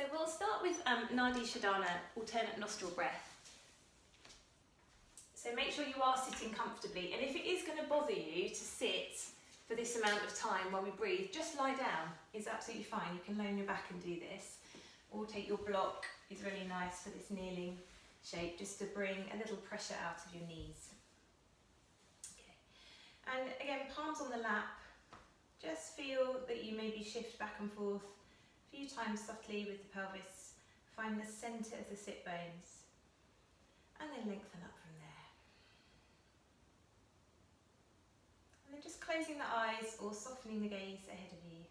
So we'll start with Nadi Shodana, alternate nostril breath. So make sure you are sitting comfortably, and if it is going to bother you to sit for this amount of time while we breathe, just lie down. It's absolutely fine. You can lay on your back and do this, or take your block. It's really nice for this kneeling shape, just to bring a little pressure out of your knees. Okay. And again, palms on the lap. Just feel that you maybe shift back and forth a few times softly with the pelvis. Find the centre of the sit bones, and then lengthen up from there. And then just closing the eyes or softening the gaze ahead of you.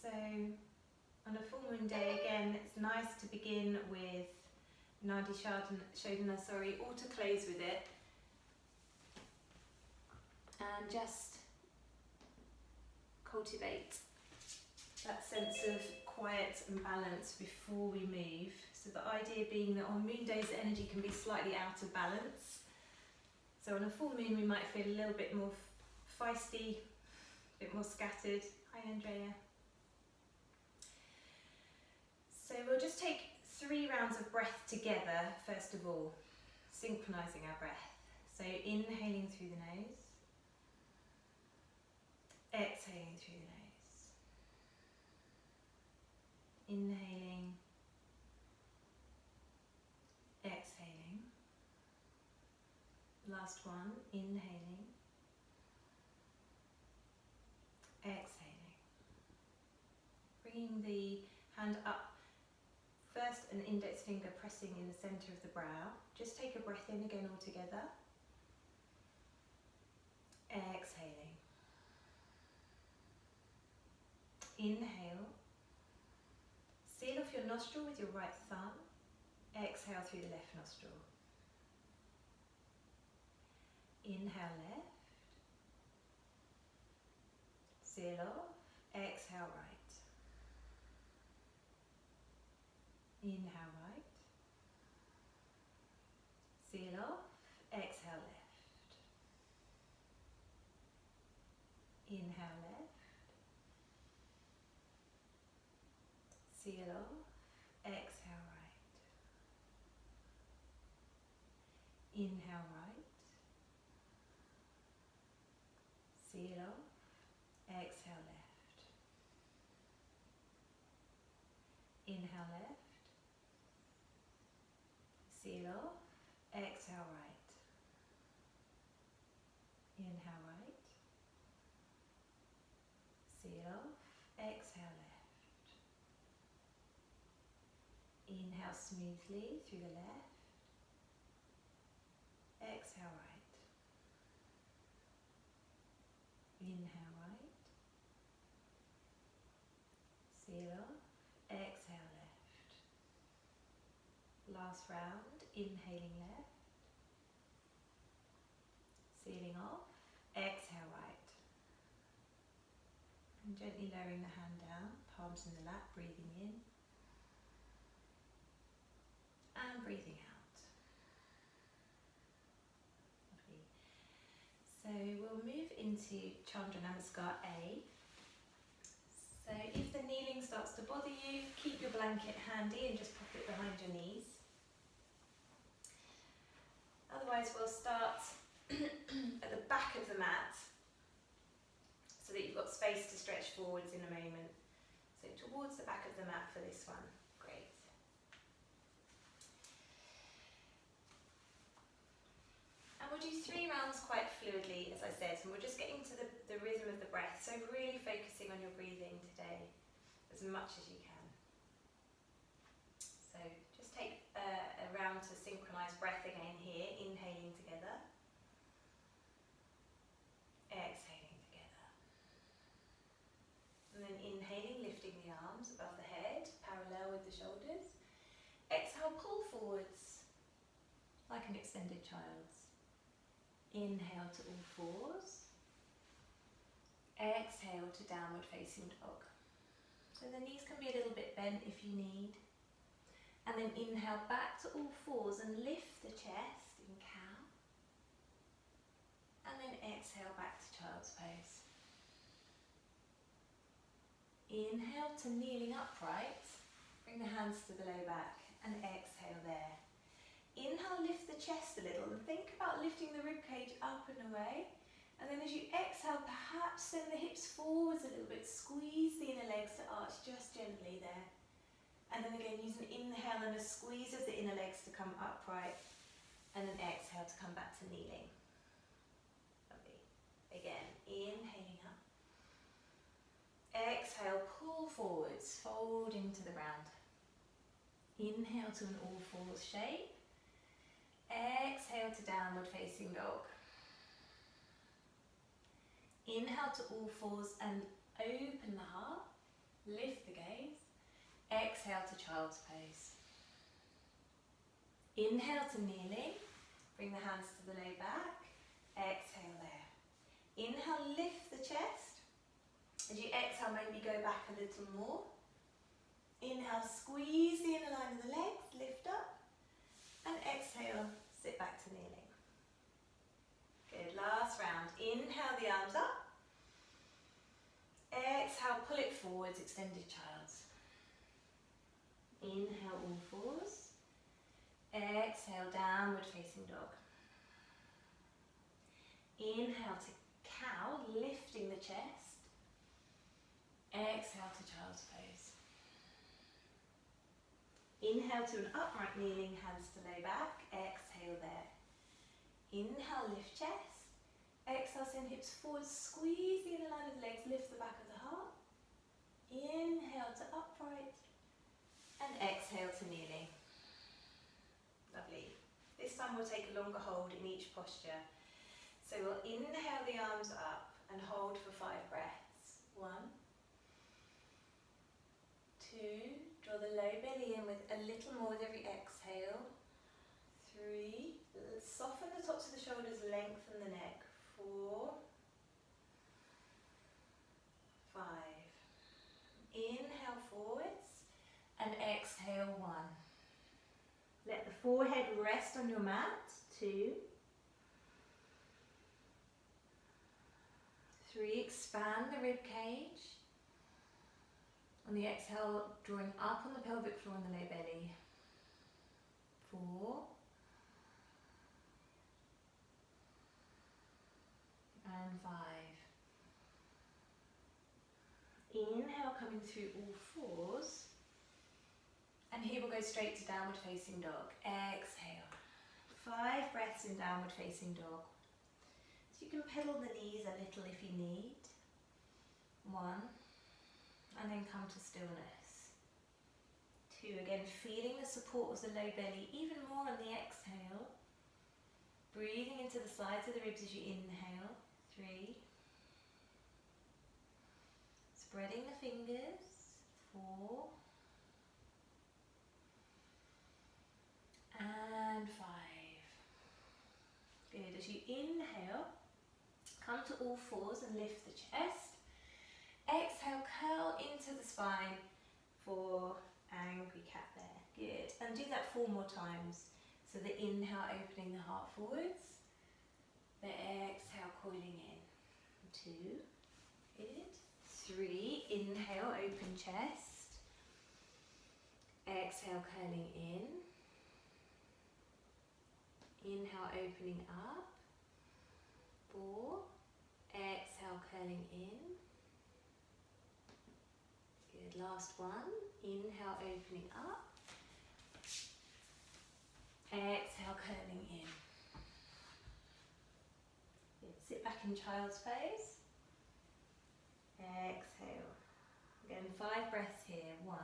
So, on a full moon day, again, it's nice to begin with Nadi Shodana, or to close with it. And just cultivate that sense of quiet and balance before we move. So the idea being that on moon days the energy can be slightly out of balance. So on a full moon we might feel a little bit more feisty, a bit more scattered. Hi Andrea. So we'll just take 3 rounds of breath together first of all, synchronising our breath. So inhaling through the nose, exhaling through the nose, inhaling, exhaling, last one, inhaling, exhaling, bringing the hand up, first an index finger pressing in the centre of the brow. Just take a breath in again all together, exhaling. Inhale, seal off your nostril with your right thumb, exhale through the left nostril. Inhale left, seal off, exhale right. Inhale right, seal off, exhale left. Inhale left, seal off, exhale right. Inhale right, seal off, exhale left. Inhale left, seal off, exhale right. Inhale right, seal off, exhale left. Inhale smoothly through the left, exhale right. Inhale right, seal off, exhale left. Last round, inhaling left, sealing off, exhale right. And gently lowering the hand down, palms in the lap, breathing in and breathing out. Lovely. So we'll move into Chandra Namaskar A. So if the kneeling starts to bother you, keep your blanket handy and just pop it behind your knees. Otherwise we'll start at the back of the mat so that you've got space to stretch forwards in a moment. So towards the back of the mat for this one. Great. And we'll do 3 rounds quite fluidly, as I said, and we're just getting to the rhythm of the breath, so really focusing on your breathing today as much as you can. So just take a round to synchronise breath again here, inhaling together, exhaling together. And then inhaling, lifting the arms above the head, parallel with the shoulders. Exhale, pull forwards like an extended child's. Inhale to all fours. Exhale to downward facing dog. So the knees can be a little bit bent if you need. And then inhale back to all fours and lift the chest in cow. And then child's pose. Inhale to kneeling upright. Bring the hands to the low back and exhale there. Inhale, lift the chest a little and think about lifting the ribcage up and away. And then as you exhale, perhaps send the hips forwards a little bit. Squeeze the inner legs to arch just gently there. And then again, use an inhale and a squeeze of the inner legs to come upright. And an exhale to come back to kneeling. Lovely. Again, inhaling up. Exhale, pull forwards, fold into the ground. Inhale to an all fours shape. Exhale to downward facing dog. Inhale to all fours and open the heart. Lift the gaze. Exhale to child's pose. Inhale to kneeling. Bring the hands to the low back. Exhale there. Inhale, lift the chest. As you exhale, maybe go back a little more. Inhale, squeeze the inner line of the legs, lift up. And exhale, sit back to kneeling. Good, last round. Inhale the arms up. Exhale, pull it forwards, extended child's. Inhale, all fours. Exhale, downward facing dog. Inhale to cow, lifting the chest. Exhale to child's pose. Inhale to an upright kneeling, hands to low back. Exhale there. Inhale, lift chest. Exhale, send hips forward, squeeze the inner line of the legs, lift the back of the heart. Inhale to upright. And exhale to kneeling. Lovely. This time we'll take a longer hold in each posture. So we'll inhale the arms up and hold for 5 breaths. 1, 2, draw the low belly in with a little more with every exhale. 3, soften the tops of the shoulders, lengthen the neck. 4, 5. Inhale forwards and exhale 1. Let the forehead rest on your mat. 2, 3, expand the rib cage. On the exhale, drawing up on the pelvic floor and the low belly. 4, and 5. Inhale, coming through all fours. And here we'll go straight to downward facing dog. Exhale. 5 breaths in downward facing dog. So you can pedal the knees a little if you need. 1. And then come to stillness. 2. Again, feeling the support of the low belly even more on the exhale. Breathing into the sides of the ribs as you inhale. 3. Spreading the fingers. 4. And 5. Good. As you inhale, come to all fours and lift the chest. Exhale, curl into the spine for angry cat there. Good. And do that 4 more times. So the inhale, opening the heart forwards. The exhale, coiling in. 2. Good. 3. Inhale, open chest. Exhale, curling in. Inhale, opening up. 4. Exhale, curling in. Good. Last one. Inhale, opening up. Exhale, curling in. Good. Sit back in child's pose. Exhale. Again, 5 breaths here. 1.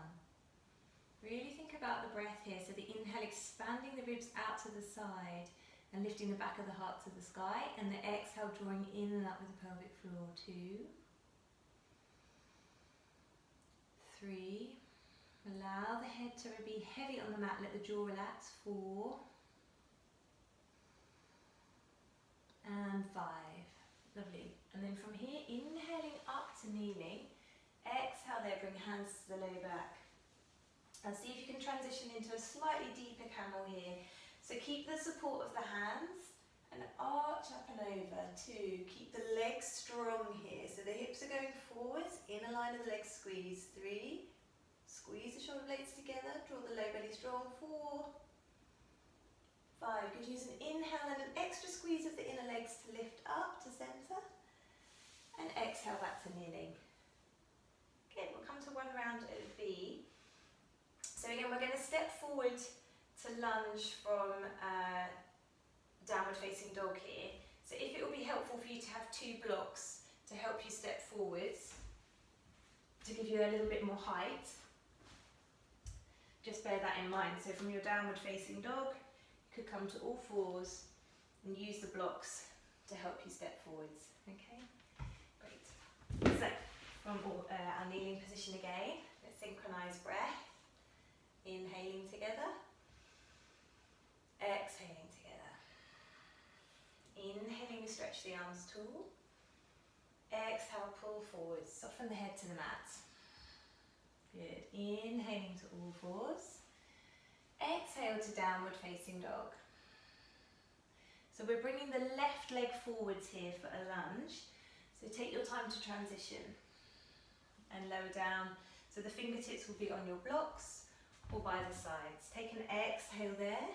Really think about the breath here. So the inhale, expanding the ribs out to the side and lifting the back of the heart to the sky. And the exhale, drawing in and up with the pelvic floor. 2. 3. Allow the head to be heavy on the mat. Let the jaw relax. 4. And 5. Lovely. And then from here, inhaling up to kneeling. Exhale there, bring hands to the low back. And see if you can transition into a slightly deeper camel here. So keep the support of the hands and arch up and over. 2. Keep the legs strong here. So the hips are going forwards, inner line of the legs squeeze. 3. Squeeze the shoulder blades together, draw the low belly strong. 4. 5. Good. Use an inhale and an extra squeeze of the inner legs to lift up to center. And exhale back to kneeling. Good. We'll come to one round of B. So again, we're going to step forward to lunge from downward facing dog here. So if it will be helpful for you to have 2 blocks to help you step forwards, to give you a little bit more height, just bear that in mind. So from your downward facing dog, you could come to all 4s and use the blocks to help you step forwards. Okay, great. So from our kneeling position again, let's synchronise breath. Inhaling together, exhaling together. Inhaling, stretch the arms tall. Exhale, pull forwards, soften the head to the mat. Good. Inhaling to all 4s. Exhale to downward facing dog. So we're bringing the left leg forwards here for a lunge. So take your time to transition and lower down. So the fingertips will be on your blocks or by the sides. Take an exhale there.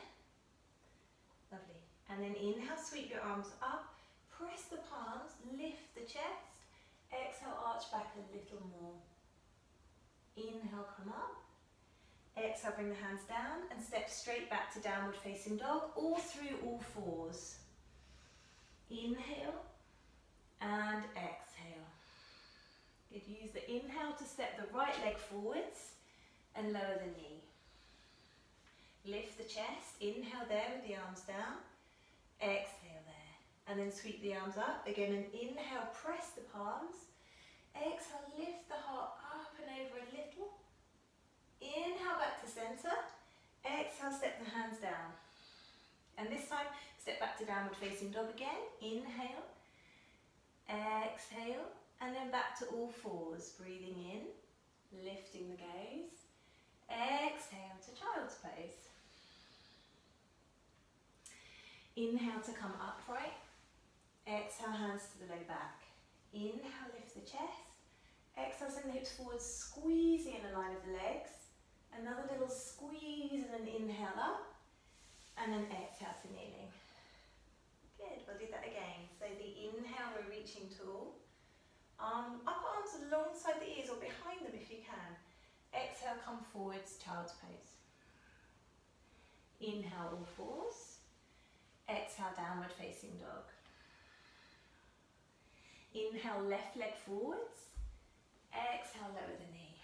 Lovely. And then inhale, sweep your arms up. Press the palms, lift the chest. Exhale, arch back a little more. Inhale, come up. Exhale, bring the hands down and step straight back to downward facing dog, all through all 4s. Inhale and exhale. Good. Use the inhale to step the right leg forwards and lower the knee. Lift the chest, inhale there with the arms down, exhale there, and then sweep the arms up. Again, an inhale, press the palms, exhale, lift the heart up and over a little, inhale back to center, exhale, step the hands down, and this time step back to downward facing dog again. Inhale, exhale, and then back to all 4s, breathing in, lifting the gaze. Exhale to child's pose. Inhale to come upright. Exhale, hands to the low back. Inhale, lift the chest. Exhale, send the hips forward, squeeze the inner line of the legs. Another little squeeze and an inhale up. And an exhale to kneeling. Good, we'll do that again. So the inhale, we're reaching tall. Upper arms alongside the ears or behind them if you can. Exhale, come forwards, child's pose. Inhale, all 4s. Exhale, downward facing dog. Inhale, left leg forwards. Exhale, lower the knee.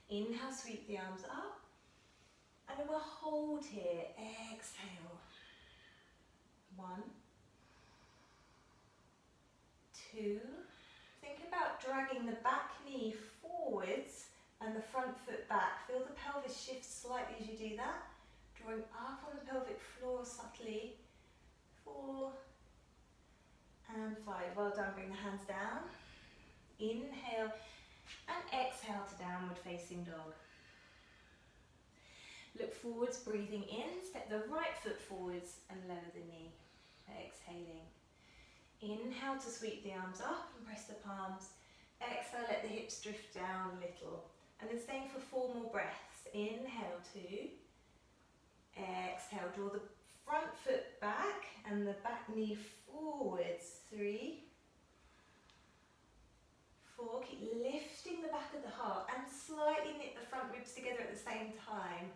Inhale, sweep the arms up. And then we'll hold here. Exhale. 1, 2. Think about dragging the back knee forwards and the front foot back. Feel the pelvis shift slightly as you do that. Drawing up on the pelvic floor subtly. 4 and 5. Well done. Bring the hands down. Inhale and exhale to downward facing dog. Look forwards, breathing in. Step the right foot forwards and lower the knee. Exhaling. Inhale to sweep the arms up and press the palms. Exhale, let the hips drift down a little. And then staying for 4 more breaths. Inhale, 2. Exhale, draw the front foot back and the back knee forwards. 3. 4. Keep lifting the back of the heart and slightly knit the front ribs together at the same time.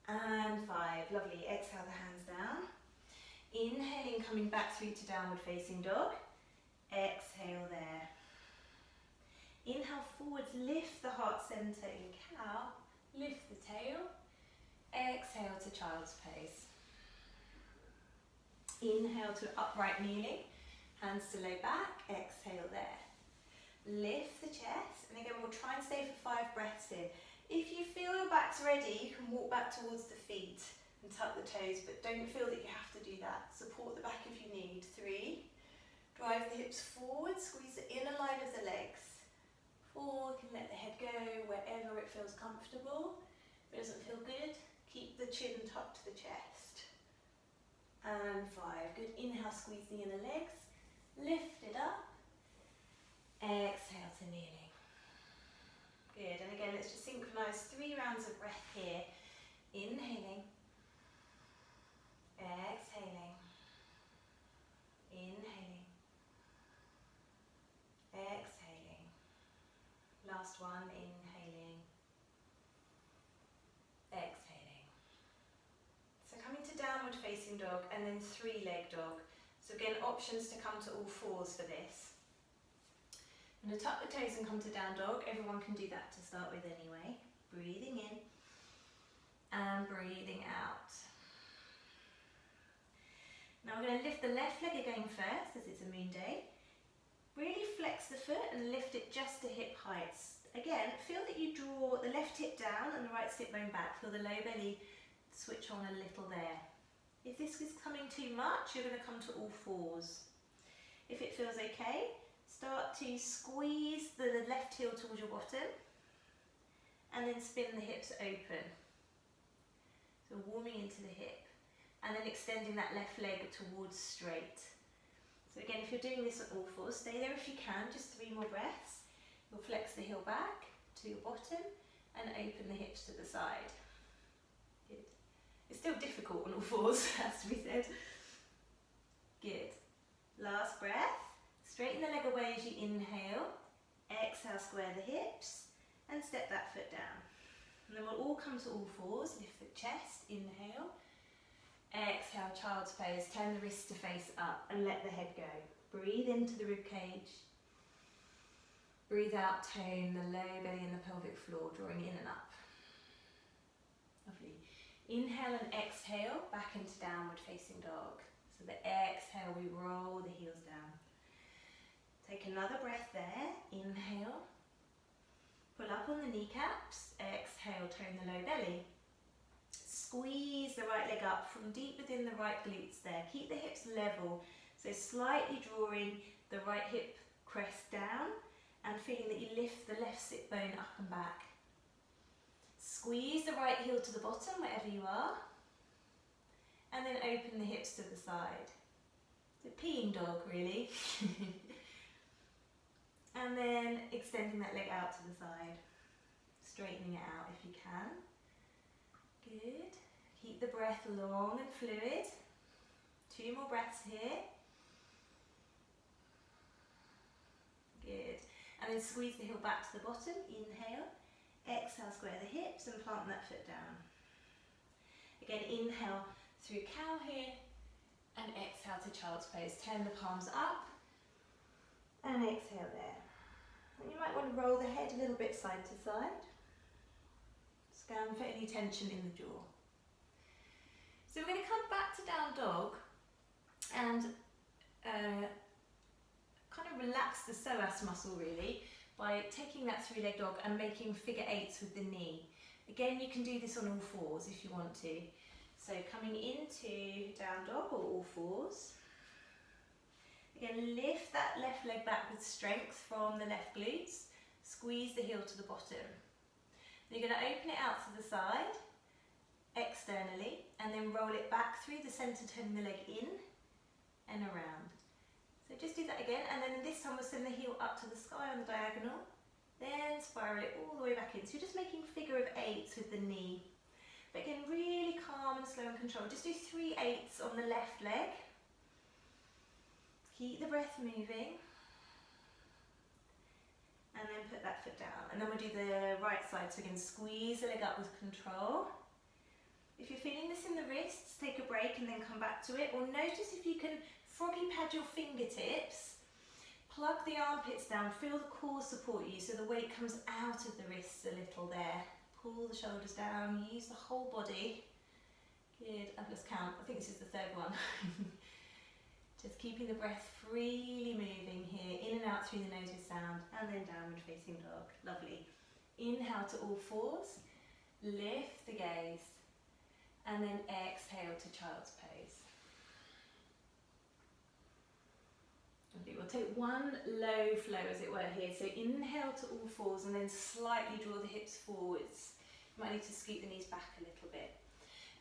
And 5. Lovely. Exhale the hands down. Inhaling, coming back through to downward facing dog. Exhale there. Inhale forwards, lift the heart center in cow. Lift the tail. Exhale to child's pose. Inhale to upright kneeling. Hands to low back. Exhale there. Lift the chest. And again, we'll try and stay for 5 breaths here. If you feel your back's ready, you can walk back towards the feet and tuck the toes, but don't feel that you have to do that. Support the back if you need. 3. Drive the hips forward, squeeze the inner line of the legs. 4. You can let the head go wherever it feels comfortable. If it doesn't feel good, keep the chin tucked to the chest. and 5. Good. Inhale, squeeze the inner legs. Lift it up. Exhale to kneeling. Good. And again, let's just synchronise 3 rounds of breath here. Inhaling. Exhaling. Inhaling. Exhaling. Last one. Inhaling. Exhaling. So coming to downward facing dog and then 3-leg dog. So again, options to come to all 4s for this. I'm going to tuck the toes and come to down dog. Everyone can do that to start with anyway. Breathing in and breathing out. Now we're going to lift the left leg again first, as it's a moon day. Really flex the foot and lift it just to hip heights. Again, feel that you draw the left hip down and the right sit bone back. Feel the low belly switch on a little there. If this is coming too much, you're going to come to all 4s. If it feels okay, start to squeeze the left heel towards your bottom and then spin the hips open. So warming into the hip and then extending that left leg towards straight. So again, if you're doing this on all 4s, stay there if you can, just 3 more breaths. You'll flex the heel back to your bottom and open the hips to the side. Good. It's still difficult on all 4s, has to be said. Good. Last breath. Straighten the leg away as you inhale. Exhale, square the hips and step that foot down. And then we'll all come to all 4s. Lift the chest, inhale. Exhale, child's pose. Turn the wrists to face up and let the head go. Breathe into the rib cage. Breathe out, tone the low belly and the pelvic floor, drawing in and up. Lovely. Inhale and exhale back into downward facing dog. So the exhale, we roll the heels down. Take another breath there. Inhale. Pull up on the kneecaps. Exhale, tone the low belly. Squeeze the right leg up from deep within the right glutes there. Keep the hips level. So slightly drawing the right hip crest down and feeling that you lift the left sit bone up and back. Squeeze the right heel to the bottom wherever you are. And then open the hips to the side. It's a peeing dog really. And then extending that leg out to the side. Straightening it out if you can. Good. Keep the breath long and fluid. 2 more breaths here. Good. And then squeeze the heel back to the bottom. Inhale. Exhale, square the hips and plant that foot down. Again, inhale through cow here. And exhale to child's pose. Turn the palms up. And exhale there. And you might want to roll the head a little bit side to side. Scan for any tension in the jaw. So we're going to come back to down dog and kind of relax the psoas muscle really by taking that 3-leg dog and making figure 8s with the knee. Again, you can do this on all 4s if you want to. So coming into down dog or all 4s. Again, lift that left leg back with strength from the left glutes. Squeeze the heel to the bottom. You're going to open it out to the side, externally, and then roll it back through the centre, turning the leg in and around. So just do that again, and then this time we'll send the heel up to the sky on the diagonal, then spiral it all the way back in. So you're just making figure of 8s with the knee. But again, really calm and slow and controlled. Just do 3 8s on the left leg. Keep the breath moving. And then put that foot down. And then we'll do the right side. So again, squeeze the leg up with control. If you're feeling this in the wrists, take a break and then come back to it. Or notice if you can froggy pad your fingertips, plug the armpits down, feel the core support you so the weight comes out of the wrists a little there. Pull the shoulders down, use the whole body. Good, I've lost count. I think this is the 3rd one. Just keeping the breath freely moving here, in and out through the nose with sound, and then downward facing dog. Lovely. Inhale to all 4s, lift the gaze, and then exhale to child's pose. Okay, we'll take one low flow as it were here. So inhale to all 4s and then slightly draw the hips forwards. You might need to scoot the knees back a little bit.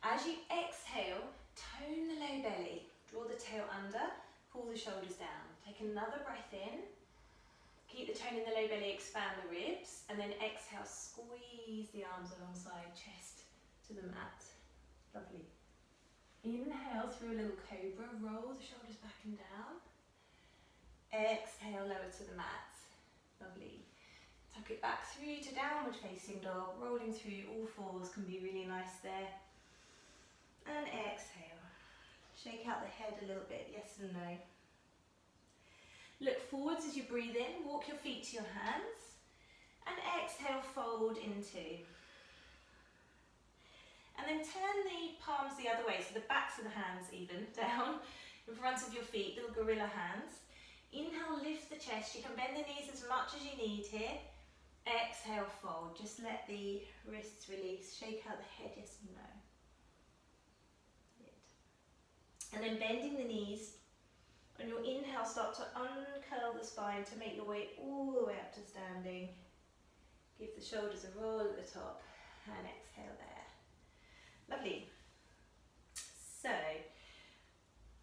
As you exhale, Tone the low belly. Draw the tail under, pull the shoulders down. Take another breath in. Keep the tone in the low belly, expand the ribs, and then exhale, squeeze the arms alongside chest to the mat. Lovely. Inhale through a little cobra, roll the shoulders back and down. Exhale, lower to the mat. Lovely. Tuck it back through to downward facing dog, rolling through all fours can be really nice there. And exhale. Shake out the head a little bit, yes and no. Look forwards as you breathe in, walk your feet to your hands, and exhale, fold into. And then turn the palms the other way, so the backs of the hands even, down in front of your feet, little gorilla hands. Inhale, lift the chest, you can bend the knees as much as you need here. Exhale, fold, just let the wrists release, shake out the head, yes and no. Good. And then bending the knees. On your inhale, start to uncurl the spine to make your way all the way up to standing. Give the shoulders a roll at the top and exhale there. Lovely. So,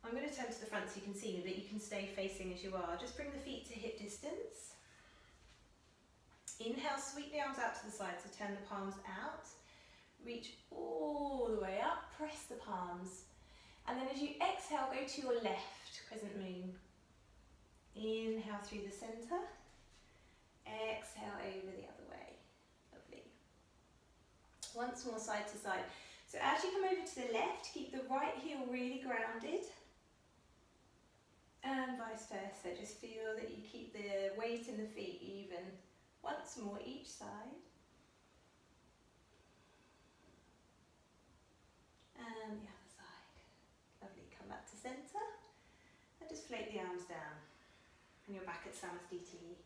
I'm going to turn to the front so you can see me, but you can stay facing as you are. Just bring the feet to hip distance. Inhale, sweep the arms out to the side, so turn the palms out. Reach all the way up, press the palms. And then as you exhale, go to your left. Crescent moon. Inhale through the centre. Exhale over the other way. Lovely. Once more side to side. So as you come over to the left, keep the right heel really grounded. And vice versa. Just feel that you keep the weight in the feet even. Once more each side. And the other side. Lovely. Come back to centre. And just float the arms down, and you're back at Samasthiti.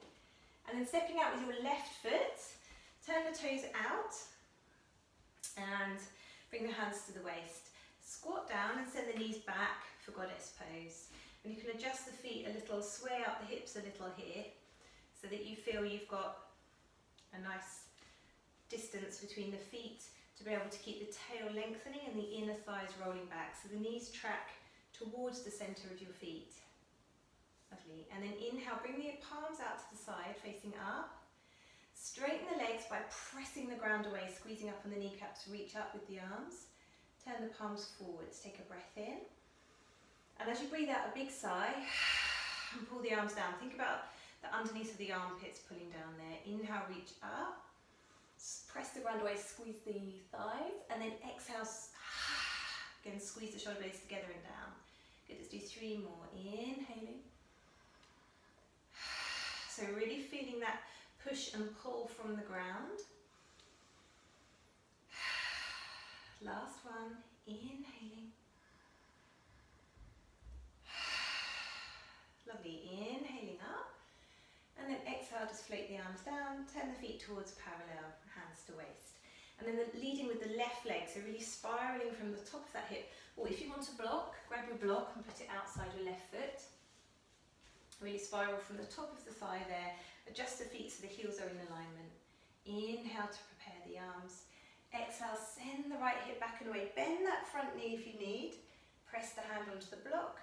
And then stepping out with your left foot, turn the toes out, and bring the hands to the waist. Squat down and send the knees back for goddess pose. And you can adjust the feet a little, sway up the hips a little here, so that you feel you've got a nice distance between the feet to be able to keep the tail lengthening and the inner thighs rolling back. So the knees track towards the centre of your feet. Lovely. And then inhale, bring the palms out to the side, facing up. Straighten the legs by pressing the ground away, squeezing up on the kneecaps, reach up with the arms. Turn the palms forwards, take a breath in. And as you breathe out, a big sigh, and pull the arms down. Think about the underneath of the armpits pulling down there. Inhale, reach up. Press the ground away, squeeze the thighs, and then exhale, again, squeeze the shoulder blades together and down. Good, let's do 3 more. Inhaling. So really feeling that push and pull from the ground. Last one. Inhaling. Lovely. Inhaling up. And then exhale, just float the arms down. Turn the feet towards parallel, hands to waist. And then leading with the left leg, so really spiralling from the top of that hip. Or if you want to block, grab your block and put it outside your left foot. Really spiral from the top of the thigh there. Adjust the feet so the heels are in alignment. Inhale to prepare the arms. Exhale, send the right hip back and away. Bend that front knee if you need. Press the hand onto the block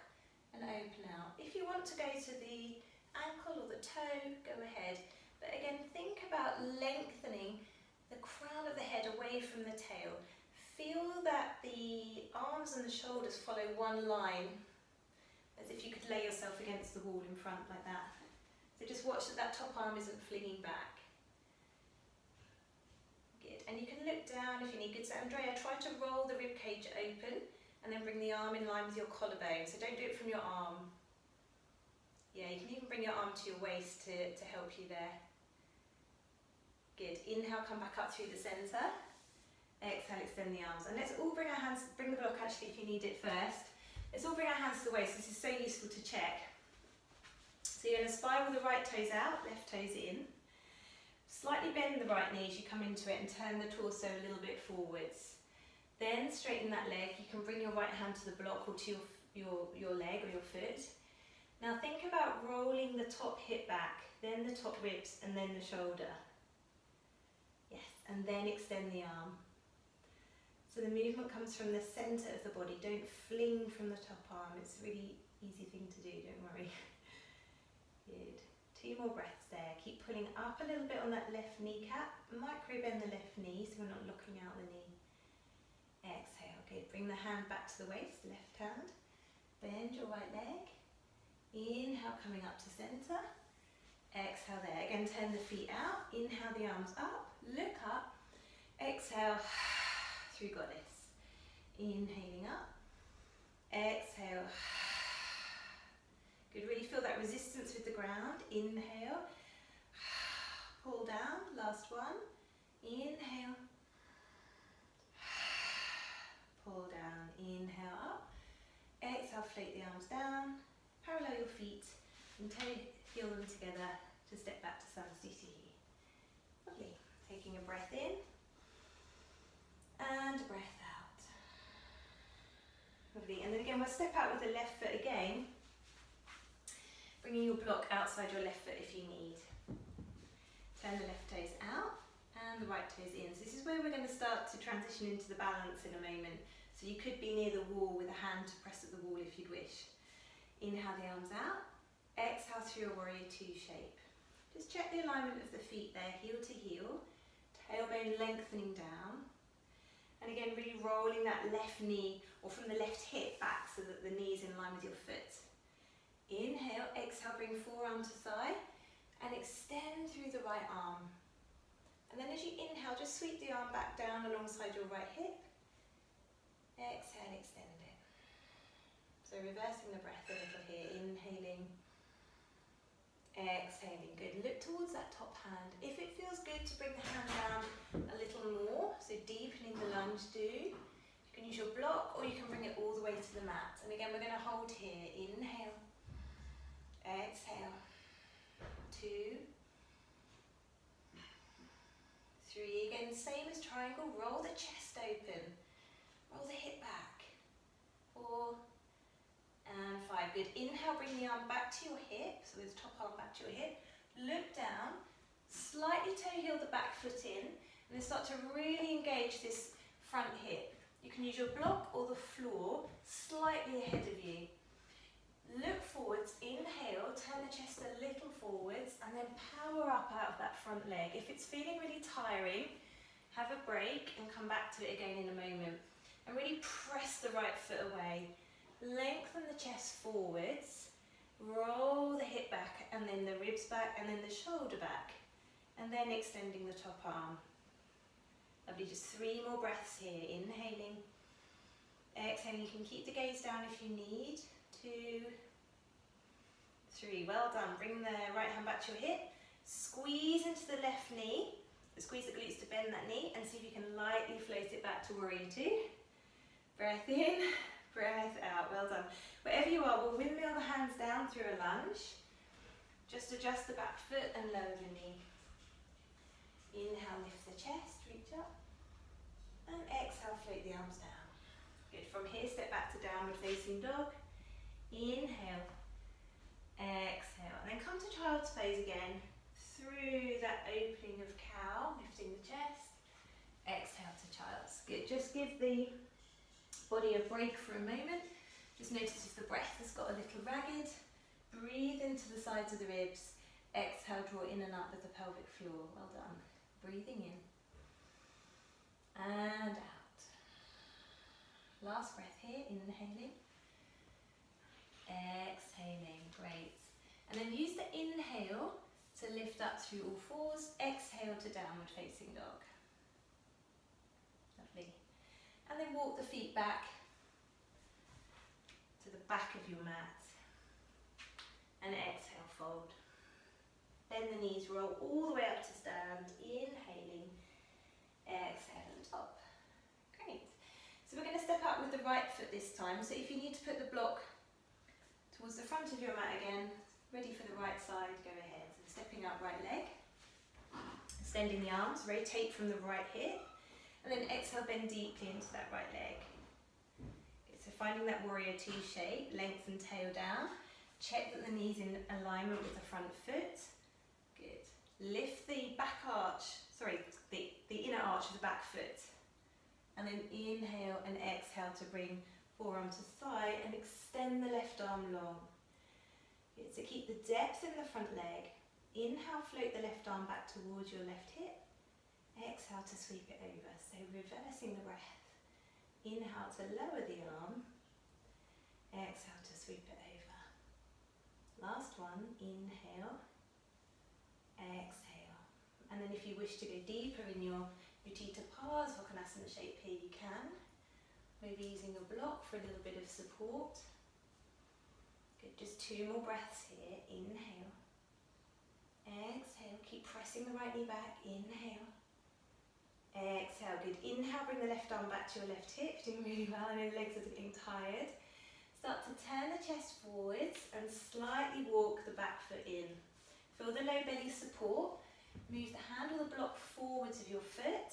and open out. If you want to go to the ankle or the toe, go ahead. But again, think about lengthening the crown of the head away from the tail. Feel that the arms and the shoulders follow one line, as if you could lay yourself against the wall in front like that. So just watch that that top arm isn't flinging back. Good, and you can look down if you need. Good, so Andrea, try to roll the rib cage open and then bring the arm in line with your collarbone. So don't do it from your arm. Yeah, you can even bring your arm to your waist to help you there. Good, inhale, come back up through the centre. Exhale, extend the arms. And let's all bring our hands, bring the block actually if you need it first. Let's all bring our hands to the waist. This is so useful to check. So you're going to spiral the right toes out, left toes in. Slightly bend the right knee as you come into it and turn the torso a little bit forwards. Then straighten that leg. You can bring your right hand to the block or to your leg or your foot. Now think about rolling the top hip back, then the top ribs and then the shoulder. Yes, and then extend the arm. So the movement comes from the centre of the body. Don't fling from the top arm. It's a really easy thing to do, don't worry. Good. 2 more breaths there. Keep pulling up a little bit on that left kneecap. Micro bend the left knee so we're not locking out the knee. Exhale. Good. Bring the hand back to the waist, left hand. Bend your right leg. Inhale, coming up to centre. Exhale there. Again, turn the feet out. Inhale the arms up. Look up. Exhale through goddess. Inhaling up. Exhale. Good. Really feel that resistance with the ground. Inhale. Pull down. Last one. Inhale. Pull down. Inhale up. Exhale, float the arms down. Parallel your feet and heel them together to step back to Samastiti. Lovely. Taking a breath in and a breath out. Lovely. And then again, we'll step out with the left foot again, bringing your block outside your left foot if you need. Turn the left toes out and the right toes in. So this is where we're going to start to transition into the balance in a moment. So you could be near the wall with a hand to press at the wall if you'd wish. Inhale the arms out. Exhale through a warrior 2 shape. Just check the alignment of the feet there, heel to heel. Tailbone lengthening down. And again, really rolling that left knee or from the left hip back so that the knee is in line with your foot. Inhale, exhale, bring forearm to thigh and extend through the right arm. And then as you inhale, just sweep the arm back down alongside your right hip. Exhale, extend it. So reversing the breath a little here, inhaling, exhaling. Good. Look towards that top hand. If it feels good to bring the hand down a little more, so deepening the lunge, do. You can use your block or you can bring it all the way to the mat. And again, we're going to hold here. Inhale, exhale, 2, 3. Again, same as triangle. Roll the chest open. Roll the hip back. 4. And 5. Good. Inhale, bring the arm back to your hip. So with the top arm back to your hip. Look down. Slightly toe heel the back foot in. And then start to really engage this front hip. You can use your block or the floor slightly ahead of you. Look forwards. Inhale. Turn the chest a little forwards. And then power up out of that front leg. If it's feeling really tiring, have a break and come back to it again in a moment. And really press the right foot away. Lengthen the chest forwards, roll the hip back and then the ribs back and then the shoulder back and then extending the top arm. Lovely, just 3 more breaths here. Inhaling, exhaling. You can keep the gaze down if you need. 2, 3, well done. Bring the right hand back to your hip, squeeze into the left knee, squeeze the glutes to bend that knee and see if you can lightly float it back to warrior 2. Breath in. Breath out, well done. Wherever you are, we'll windmill the hands down through a lunge. Just adjust the back foot and lower the knee. Inhale, lift the chest, reach up. And exhale, float the arms down. Good, from here, step back to downward facing dog. Inhale, exhale. And then come to child's pose again. Through that opening of cow, lifting the chest. Exhale to child's. Good, just give the body a break for a moment. Just notice if the breath has got a little ragged. Breathe into the sides of the ribs. Exhale, draw in and up with the pelvic floor. Well done. Breathing in. And out. Last breath here, inhaling. Exhaling, great. And then use the inhale to lift up through all fours. Exhale to downward facing dog. Lovely. And then walk the feet back to the back of your mat. And exhale, fold. Bend the knees, roll all the way up to stand. Inhaling, exhale and top. Great. So we're going to step up with the right foot this time. So if you need to put the block towards the front of your mat again, ready for the right side, go ahead. So stepping up right leg. Extending the arms, rotate from the right hip. And then exhale, bend deeply into that right leg. Okay, so finding that warrior 2 shape, lengthen tail down. Check that the knee's in alignment with the front foot. Good. Lift the back arch, the inner arch of the back foot. And then inhale and exhale to bring forearm to thigh and extend the left arm long. Good, so keep the depth in the front leg. Inhale, float the left arm back towards your left hip. Exhale to sweep it over. So reversing the breath. Inhale to lower the arm. Exhale to sweep it over. Last one, inhale. Exhale. And then if you wish to go deeper in your Utthita Parsvakonasana shape here, you can. Maybe using your block for a little bit of support. Good, just 2 more breaths here. Inhale. Exhale, keep pressing the right knee back. Inhale. Exhale, good. Inhale, bring the left arm back to your left hip. Doing really well. I know the legs are getting tired. Start to turn the chest forwards and slightly walk the back foot in. Feel the low belly support. Move the hand or the block forwards of your foot.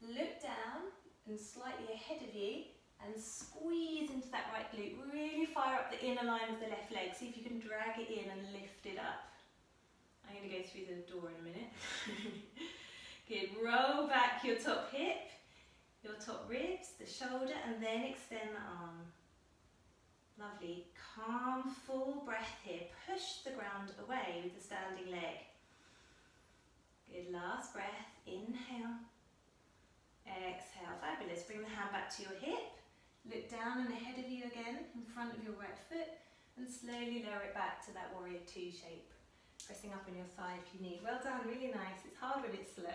Look down and slightly ahead of you and squeeze into that right glute. Really fire up the inner line of the left leg. See if you can drag it in and lift it up. I'm going to go through the door in a minute. Good. Roll back your top hip, your top ribs, the shoulder, and then extend the arm. Lovely. Calm, full breath here. Push the ground away with the standing leg. Good, last breath. Inhale. Exhale. Fabulous. Bring the hand back to your hip. Look down and ahead of you again, in front of your right foot, and slowly lower it back to that warrior 2 shape. Pressing up on your thigh if you need. Well done, really nice. It's hard when it's slow.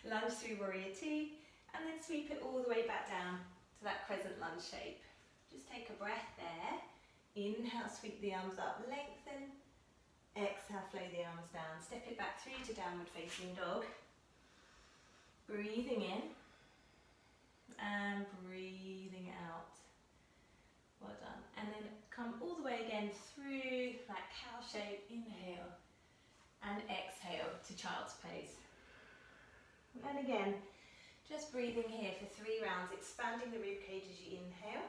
Lunge through warrior 2, and then sweep it all the way back down to that crescent lunge shape. Just take a breath there. Inhale, sweep the arms up, lengthen. Exhale, flow the arms down. Step it back through to downward facing dog. Breathing in and breathing out. Well done. And then come all the way again through that cow shape. Inhale and exhale to child's pose. And again, just breathing here for 3 rounds, expanding the rib cage as you inhale.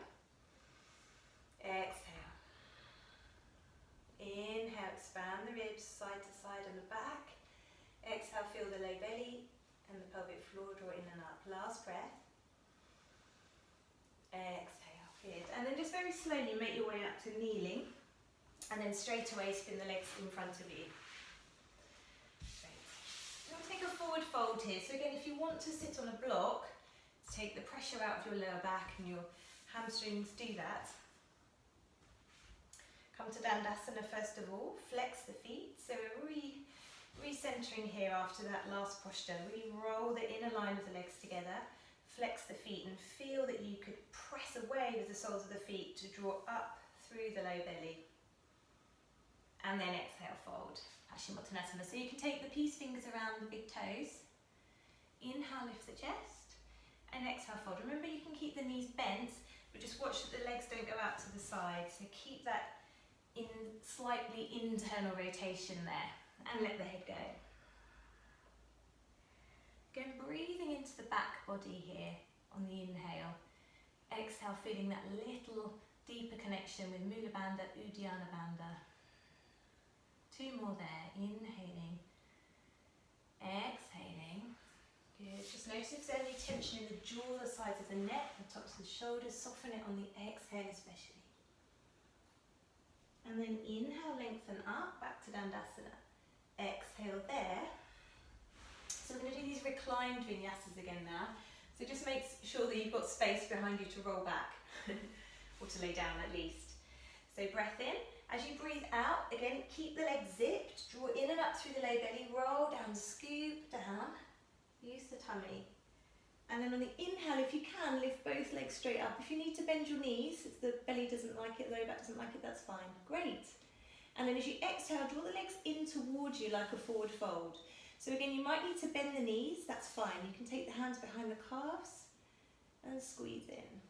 Exhale. Inhale, expand the ribs side to side on the back. Exhale, feel the low belly and the pelvic floor draw in and up. Last breath. Exhale, good. And then just very slowly make your way up to kneeling, and then straight away spin the legs in front of you. Great. We'll take a forward fold here. So again, if you want to sit on a block, to take the pressure out of your lower back and your hamstrings, do that. Come to Dandasana first of all, flex the feet. So we're recentering here after that last posture. Really roll the inner line of the legs together, flex the feet, and feel that you could press away with the soles of the feet to draw up through the low belly. And then exhale, fold. Paschimottanasana. So you can take the peace fingers around the big toes. Inhale, lift the chest, and exhale, fold. Remember, you can keep the knees bent, but just watch that the legs don't go out to the side. So keep that in slightly internal rotation there, and let the head go. Again, breathing into the back body here on the inhale. Exhale, feeling that little deeper connection with Mula Bandha, Uddiyana Bandha. 2 more there. Inhaling, exhaling. Good. Just notice if there's any tension in the jaw, the sides of the neck, the tops of the shoulders. Soften it on the exhale especially. And then inhale, lengthen up, back to Dandasana. Exhale there. So we're going to do these reclined vinyasas again now. So just make sure that you've got space behind you to roll back, or to lay down at least. So breath in. As you breathe out, again, keep the legs zipped, draw in and up through the low belly, roll down, scoop down, use the tummy. And then on the inhale, if you can, lift both legs straight up. If you need to bend your knees, if the belly doesn't like it, the low back doesn't like it, that's fine. Great. And then as you exhale, draw the legs in towards you like a forward fold. So again, you might need to bend the knees, that's fine. You can take the hands behind the calves and squeeze in.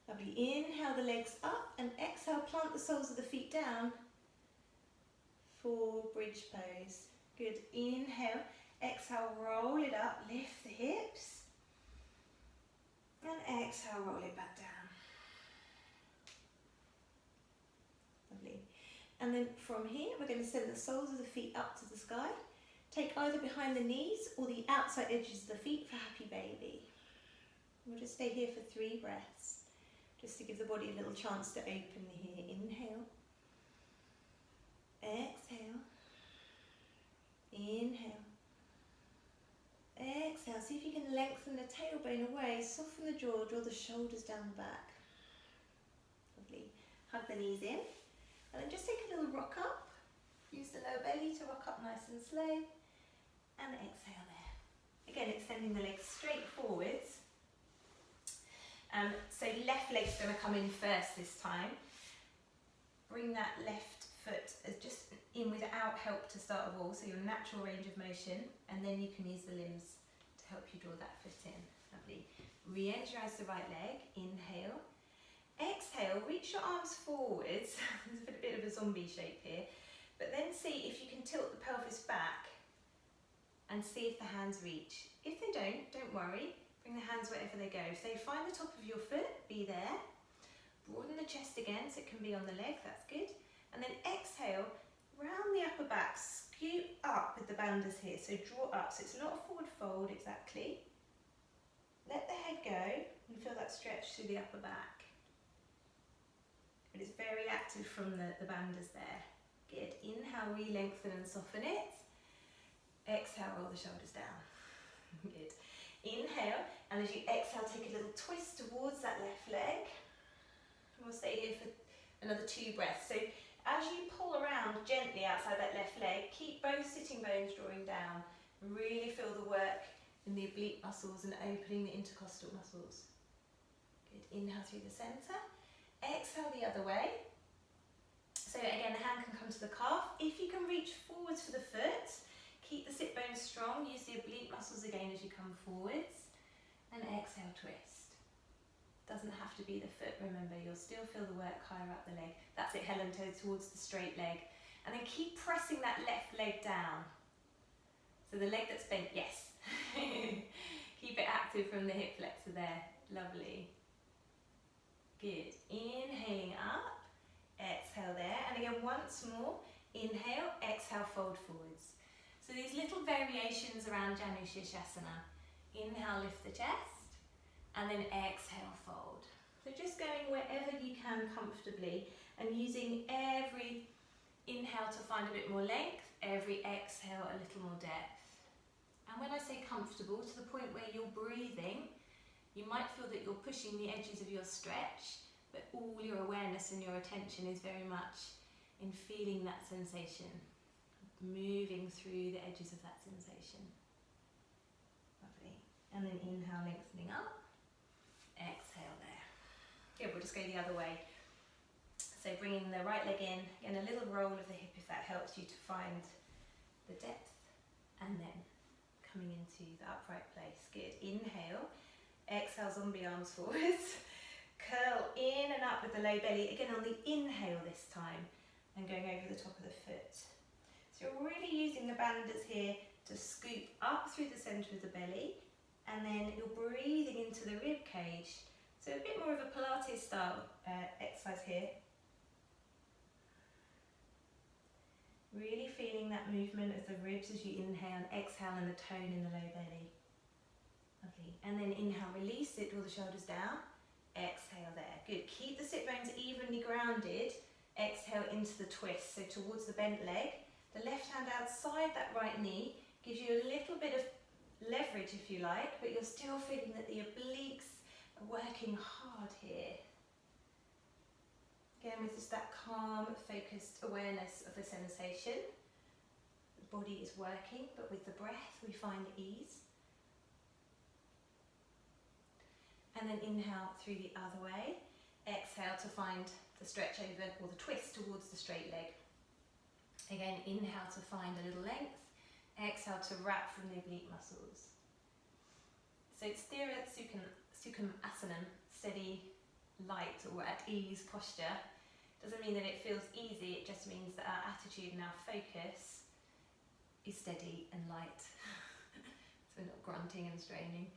Lovely. Inhale the legs up, and exhale, plant the soles of the feet down for bridge pose. Good. Inhale. Exhale, roll it up, lift the hips, and exhale, roll it back down. Lovely. And then from here, we're going to send the soles of the feet up to the sky. Take either behind the knees or the outside edges of the feet for happy baby. We'll just stay here for 3 breaths, just to give the body a little chance to open here. Inhale. Exhale. Inhale. Exhale. See if you can lengthen the tailbone away, soften the jaw, draw the shoulders down the back. Lovely. Hug the knees in. And then just take a little rock up. Use the lower belly to rock up nice and slow. And exhale there. Again, extending the legs straight forwards. So left leg's going to come in first this time. Bring that left foot as just in without help to start of all, so your natural range of motion, and then you can use the limbs to help you draw that foot in. Lovely. Re-energise the right leg. Inhale. Exhale, reach your arms forwards. There's a bit of a zombie shape here. But then see if you can tilt the pelvis back and see if the hands reach. If they don't worry. Bring the hands wherever they go. So find the top of your foot, be there. Broaden the chest again so it can be on the leg, that's good. And then exhale, round the upper back, scoot up with the bandhas here. So draw up, so it's not a forward fold exactly. Let the head go and feel that stretch through the upper back. It is very active from the bandhas there. Good. Inhale, re-lengthen and soften it. Exhale, roll the shoulders down. Good. Inhale, and as you exhale, take a little twist towards that left leg. We'll stay here for another 2 breaths. So as you pull around gently outside that left leg, keep both sitting bones drawing down. Really feel the work in the oblique muscles and opening the intercostal muscles. Good. Inhale through the centre. Exhale the other way. So again, the hand can come to the calf. If you can reach forwards for the foot, keep the sit bones strong. Use the oblique muscles again as you come forwards. And exhale, twist. Doesn't have to be the foot, remember, you'll still feel the work higher up the leg. That's it, Helen, towards the straight leg. And then keep pressing that left leg down. So the leg that's bent, yes. Keep it active from the hip flexor there. Lovely. Good. Inhaling up. Exhale there. And again, once more. Inhale, exhale, fold forwards. So these little variations around Janu Shirshasana. Inhale, lift the chest. And then exhale, fold. So just going wherever you can comfortably and using every inhale to find a bit more length, every exhale a little more depth. And when I say comfortable, to the point where you're breathing, you might feel that you're pushing the edges of your stretch, but all your awareness and your attention is very much in feeling that sensation, moving through the edges of that sensation. Lovely. And then inhale, lengthening up. Exhale there. Good, we'll just go the other way. So bringing the right leg in, again a little roll of the hip if that helps you to find the depth, and then coming into the upright place. Good, inhale, exhale, zombie arms forwards, curl in and up with the low belly, again on the inhale this time, and going over the top of the foot. So you're really using the bandhas here to scoop up through the centre of the belly, and then you're breathing into the rib cage. So a bit more of a Pilates style exercise here. Really feeling that movement of the ribs as you inhale and exhale, and the tone in the low belly. Lovely. And then inhale, release it, draw the shoulders down. Exhale there. Good. Keep the sit bones evenly grounded. Exhale into the twist, so towards the bent leg. The left hand outside that right knee gives you a little bit of leverage if you like, but you're still feeling that the obliques are working hard here. Again, with just that calm, focused awareness of the sensation. The body is working, but with the breath we find ease. And then inhale through the other way. Exhale to find the stretch over, or the twist towards the straight leg. Again, inhale to find a little length. Exhale to wrap from the oblique muscles. So sthira sukham asanam, steady, light or at ease posture. Doesn't mean that it feels easy, it just means that our attitude and our focus is steady and light. So we're not grunting and straining.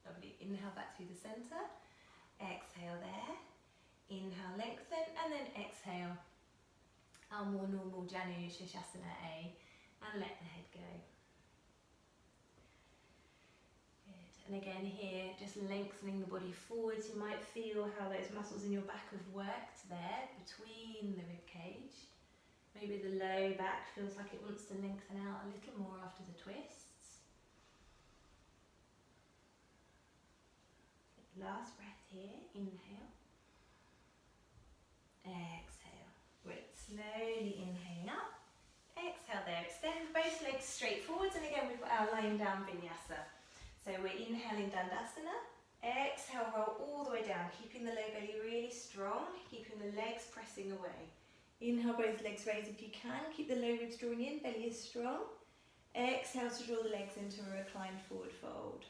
Lovely. Inhale back through the centre. Exhale there. Inhale, lengthen, and then exhale. Our more normal Janu Shirshasana A, and let the head go. And again here, just lengthening the body forwards. You might feel how those muscles in your back have worked there between the rib cage. Maybe the low back feels like it wants to lengthen out a little more after the twists. Last breath here, inhale. Exhale. Great, slowly inhaling up. Exhale there, extend both legs straight forwards, and again we've got our lying down vinyasa. So we're inhaling Dandasana, exhale, roll all the way down, keeping the low belly really strong, keeping the legs pressing away. Inhale, both legs raise if you can, keep the low ribs drawing in, belly is strong. Exhale to draw the legs into a reclined forward fold.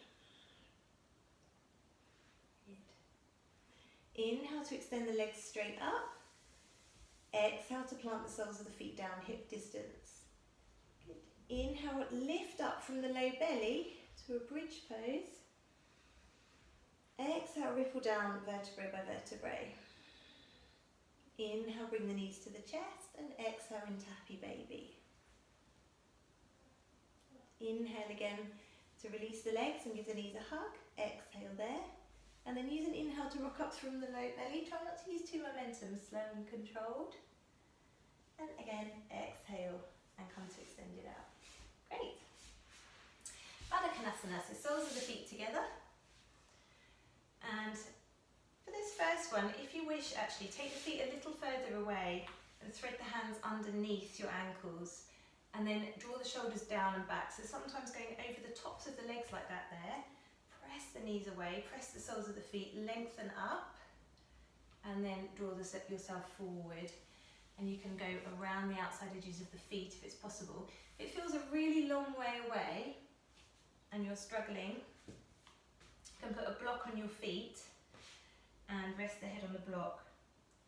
Good. Inhale to extend the legs straight up. Exhale to plant the soles of the feet down, hip distance. Good. Inhale, lift up from the low belly to a bridge pose. Exhale, ripple down vertebrae by vertebrae. Inhale, bring the knees to the chest, and exhale into happy baby. Inhale again to release the legs and give the knees a hug. Exhale there. And then use an inhale to rock up from the low belly. Try not to use too momentum, slow and controlled. And again, exhale and come to extend it out. Great. Baddha Konasana, so soles of the feet together. And for this first one, if you wish, actually take the feet a little further away and thread the hands underneath your ankles, and then draw the shoulders down and back. So sometimes going over the tops of the legs like that there. Press the knees away, press the soles of the feet, lengthen up, and then draw yourself forward. And you can go around the outside edges of the feet if it's possible. If it feels a really long way away and you're struggling, you can put a block on your feet and rest the head on the block.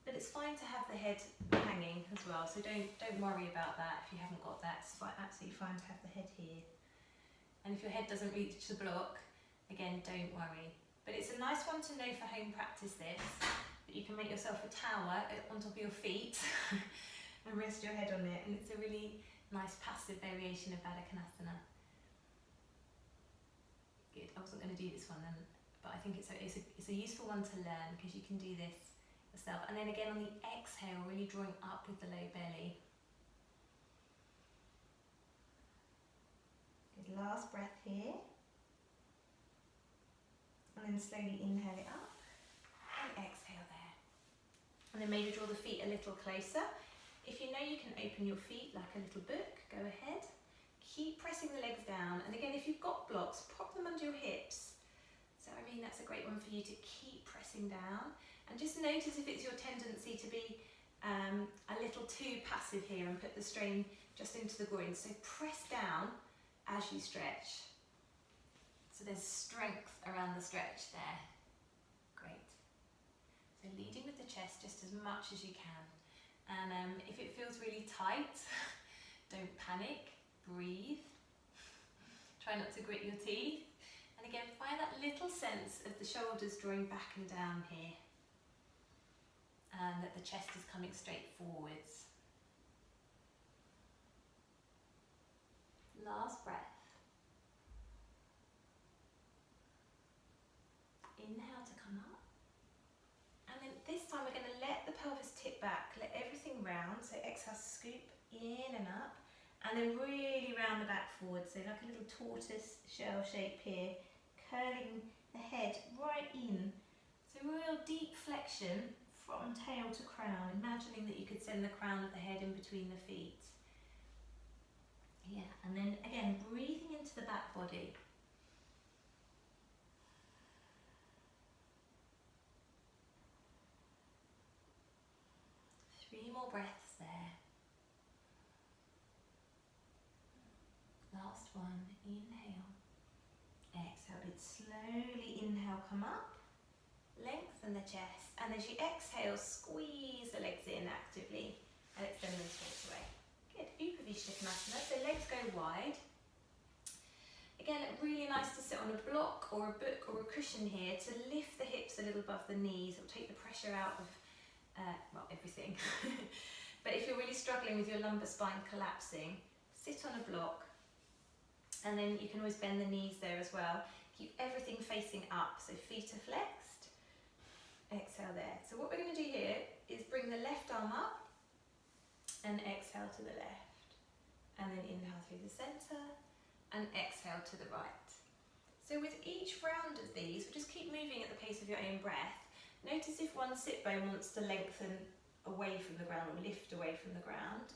But it's fine to have the head hanging as well, so don't worry about that if you haven't got that. It's absolutely fine to have the head here. And if your head doesn't reach the block, again, don't worry. But it's a nice one to know for home practice this, that you can make yourself a tower on top of your feet and rest your head on it, and it's a really nice passive variation of Baddha Konasana. Good, I wasn't going to do this one then, but I think it's a useful one to learn because you can do this yourself. And then again on the exhale, really drawing up with the low belly. Good, last breath here. And then slowly inhale it up and exhale there. And then maybe draw the feet a little closer. If you know you can open your feet like a little book, go ahead. Keep pressing the legs down. And again, if you've got blocks, pop them under your hips. So I mean, that's a great one for you to keep pressing down. And just notice if it's your tendency to be a little too passive here and put the strain just into the groin. So press down as you stretch. So there's strength around the stretch there. Great. So leading with the chest just as much as you can. And if it feels really tight, don't panic, breathe. Try not to grit your teeth. And again, find that little sense of the shoulders drawing back and down here. And that the chest is coming straight forwards. Last breath. Inhale to come up. And then this time we're going to let the pelvis tip back, let everything round. So exhale, scoop in and up. And then really round the back forward. So like a little tortoise shell shape here. Curling the head right in. So real deep flexion from tail to crown, imagining that you could send the crown of the head in between the feet. Yeah, and then again, breathing into the back body. Three more breaths there. Last one, inhale. Exhale, bit slowly inhale, come up. Lengthen the chest, and as you exhale, squeeze the legs in actively and extend them straight away. Good, Upavishta Konasana, so legs go wide. Again, really nice to sit on a block or a book or a cushion here to lift the hips a little above the knees. It'll take the pressure out of, well, everything. But if you're really struggling with your lumbar spine collapsing, sit on a block, and then you can always bend the knees there as well. Keep everything facing up, so feet are flexed. Exhale there. So what we're going to do here is bring the left arm up and exhale to the left. And then inhale through the centre and exhale to the right. So with each round of these, we'll just keep moving at the pace of your own breath. Notice if one sit bone wants to lengthen away from the ground or lift away from the ground.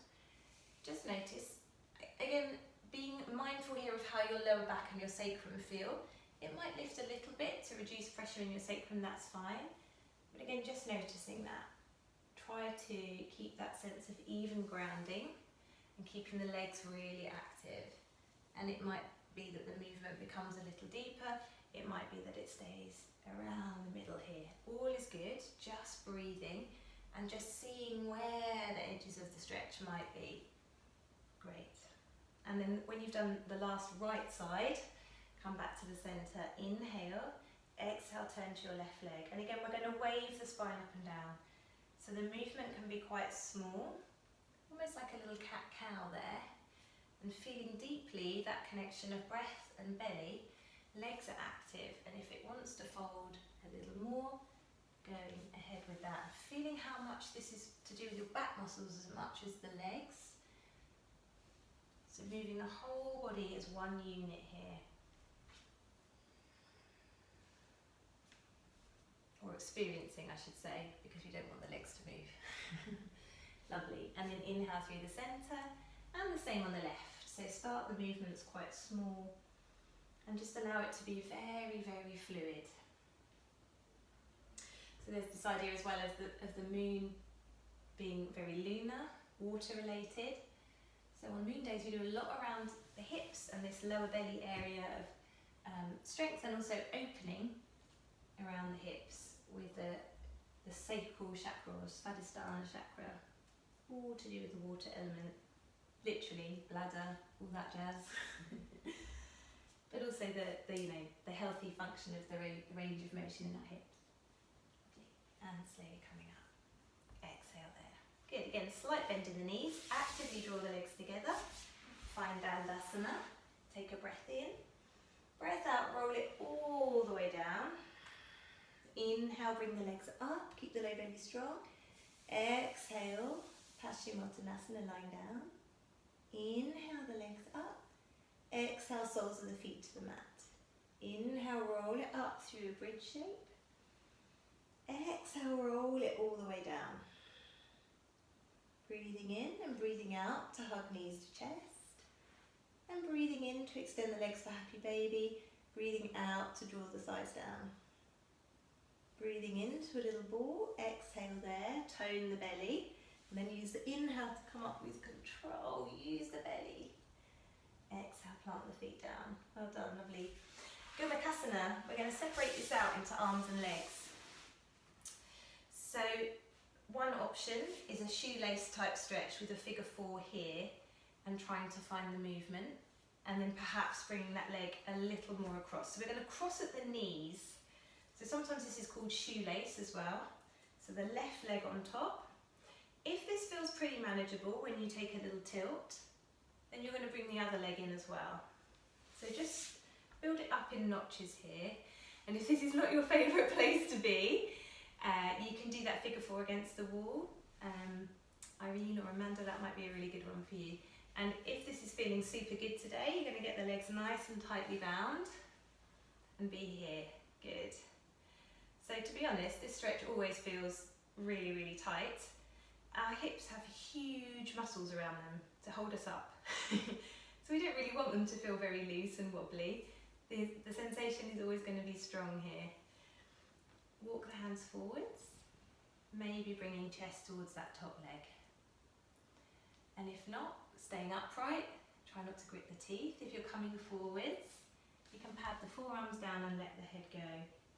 Just notice, again, being mindful here of how your lower back and your sacrum feel. It might lift a little bit to reduce pressure in your sacrum, that's fine. But again, just noticing that. Try to keep that sense of even grounding and keeping the legs really active. And it might be that the movement becomes a little deeper. It might be that it stays around the middle here. All is good, just breathing and just seeing where the edges of the stretch might be. Great. And then when you've done the last right side, come back to the centre, inhale, exhale, turn to your left leg. And again, we're going to wave the spine up and down. So the movement can be quite small, almost like a little cat-cow there. And feeling deeply that connection of breath and belly, legs are active. And if it wants to fold a little more, going ahead with that. Feeling how much this is to do with your back muscles as much as the legs. So moving the whole body as one unit here. Or experiencing, I should say, because we don't want the legs to move. Lovely. And then inhale through the centre, and the same on the left. So start the movements quite small, and just allow it to be very, very fluid. So there's this idea as well of the moon being very lunar, water related. So on moon days we do a lot around the hips and this lower belly area of strength, and also opening around the hips with the sacral chakra or Svadhisthana chakra, all to do with the water element, literally bladder, all that jazz. But also the healthy function of the range of motion in our hips. And slowly coming up. Exhale there. Good. Again, slight bend in the knees. Actively draw the legs together. Find Dandasana. Take a breath in. Breath out. Roll it all the way down. Inhale, bring the legs up, keep the low belly strong. Exhale, Paschimottanasana, lying down. Inhale, the legs up. Exhale, soles of the feet to the mat. Inhale, roll it up through a bridge shape. Exhale, roll it all the way down. Breathing in and breathing out to hug knees to chest. And breathing in to extend the legs for happy baby. Breathing out to draw the thighs down. Breathing into a little ball, exhale there, tone the belly, and then use the inhale to come up with control, use the belly. Exhale, plant the feet down. Well done, lovely. Gomukhasana, we're going to separate this out into arms and legs. So one option is a shoelace type stretch with a figure 4 here and trying to find the movement, and then perhaps bringing that leg a little more across. So we're going to cross at the knees. So sometimes this is called shoelace as well. So the left leg on top. If this feels pretty manageable when you take a little tilt, then you're going to bring the other leg in as well. So just build it up in notches here. And if this is not your favourite place to be, you can do that figure 4 against the wall. Irene or Amanda, that might be a really good one for you. And if this is feeling super good today, you're going to get the legs nice and tightly bound and be here. Good. So to be honest, this stretch always feels really, really tight. Our hips have huge muscles around them to hold us up. So we don't really want them to feel very loose and wobbly. The sensation is always going to be strong here. Walk the hands forwards, maybe bringing chest towards that top leg. And if not, staying upright, try not to grip the teeth. If you're coming forwards, you can pad the forearms down and let the head go.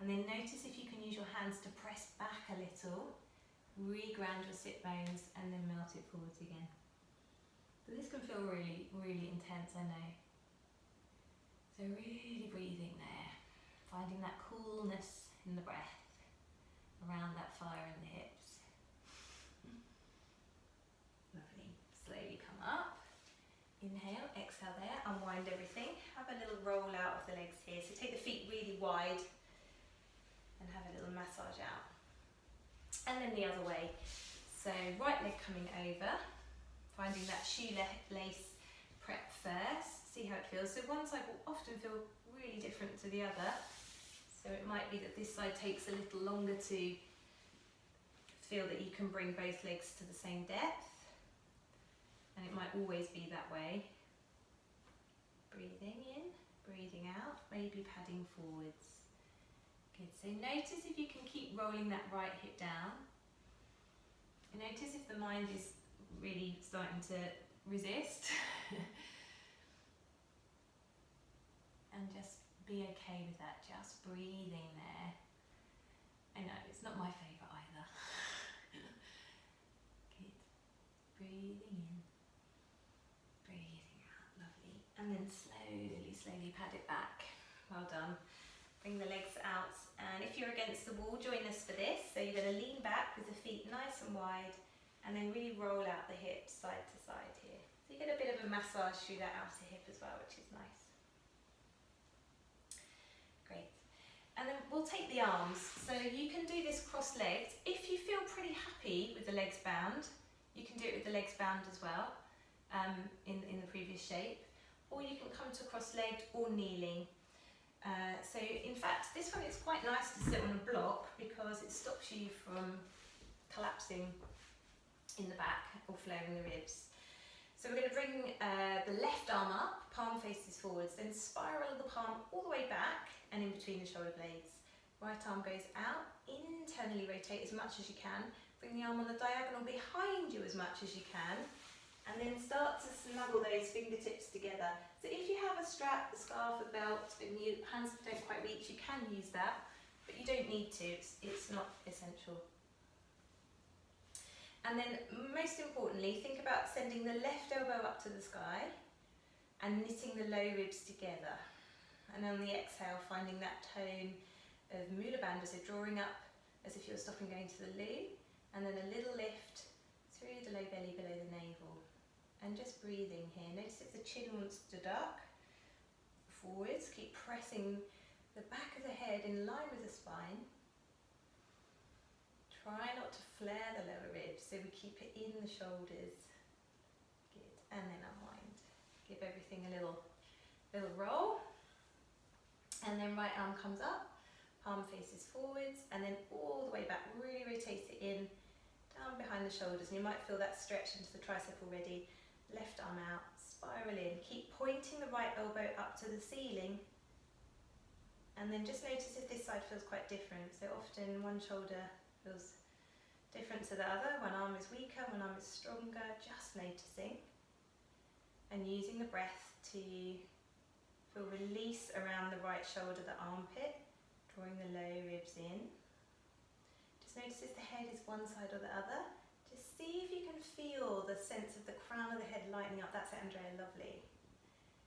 And then notice if you can use your hands to press back a little, re-ground your sit bones and then melt it forwards again. So this can feel really, really intense, I know. So really breathing there, finding that coolness in the breath, around that fire in the hips. Lovely. Slowly come up. Inhale, exhale there, unwind everything. have a little roll out of the legs here. So take the feet really wide and have a little massage out. And then the other way. So right leg coming over, finding that shoelace prep first, see how it feels. So one side will often feel really different to the other. So it might be that this side takes a little longer to feel that you can bring both legs to the same depth. And it might always be that way. Breathing in, breathing out, maybe padding forwards. Good, so notice if you can keep rolling that right hip down. And notice if the mind is really starting to resist. And just be okay with that, just breathing there. I know, it's not my favourite either. Good, breathing in, breathing out, lovely. And then slowly pad it back. Well done. Bring the legs out, and if you're against the wall, join us for this. So you're going to lean back with the feet nice and wide, and then really roll out the hips side to side here. So you get a bit of a massage through that outer hip as well, which is nice. Great. And then we'll take the arms. So you can do this cross-legged. If you feel pretty happy with the legs bound, you can do it with the legs bound as well, in the previous shape. Or you can come to cross-legged or kneeling. So in fact, this one is quite nice to sit on a block because it stops you from collapsing in the back or flaring the ribs. So we're going to bring the left arm up, palm faces forwards, then spiral the palm all the way back and in between the shoulder blades. Right arm goes out, internally rotate as much as you can, bring the arm on the diagonal behind you as much as you can, and then start to snuggle those fingertips together. So if you have a strap, a scarf, a belt, and your hands don't quite reach, you can use that, but you don't need to, it's not essential. And then most importantly, think about sending the left elbow up to the sky and knitting the low ribs together. And on the exhale, finding that tone of Mula Bandha, so drawing up as if you're stopping going to the loo, and then a little lift through the low belly below the navel. And just breathing here. Notice if the chin wants to duck forwards, keep pressing the back of the head in line with the spine. Try not to flare the lower ribs, so we keep it in the shoulders. Good, and then unwind. Give everything a little roll. And then right arm comes up, palm faces forwards, and then all the way back, really rotate it in, down behind the shoulders, and you might feel that stretch into the tricep already. Left arm out, spiral in, keep pointing the right elbow up to the ceiling, and then just notice if this side feels quite different. So often one shoulder feels different to the other, one arm is weaker, one arm is stronger, just noticing. And using the breath to feel release around the right shoulder, the armpit, drawing the low ribs in. Just notice if the head is one side or the other. Just see if you can feel the sense of the crown of the head lightening up. That's it, Andrea, lovely.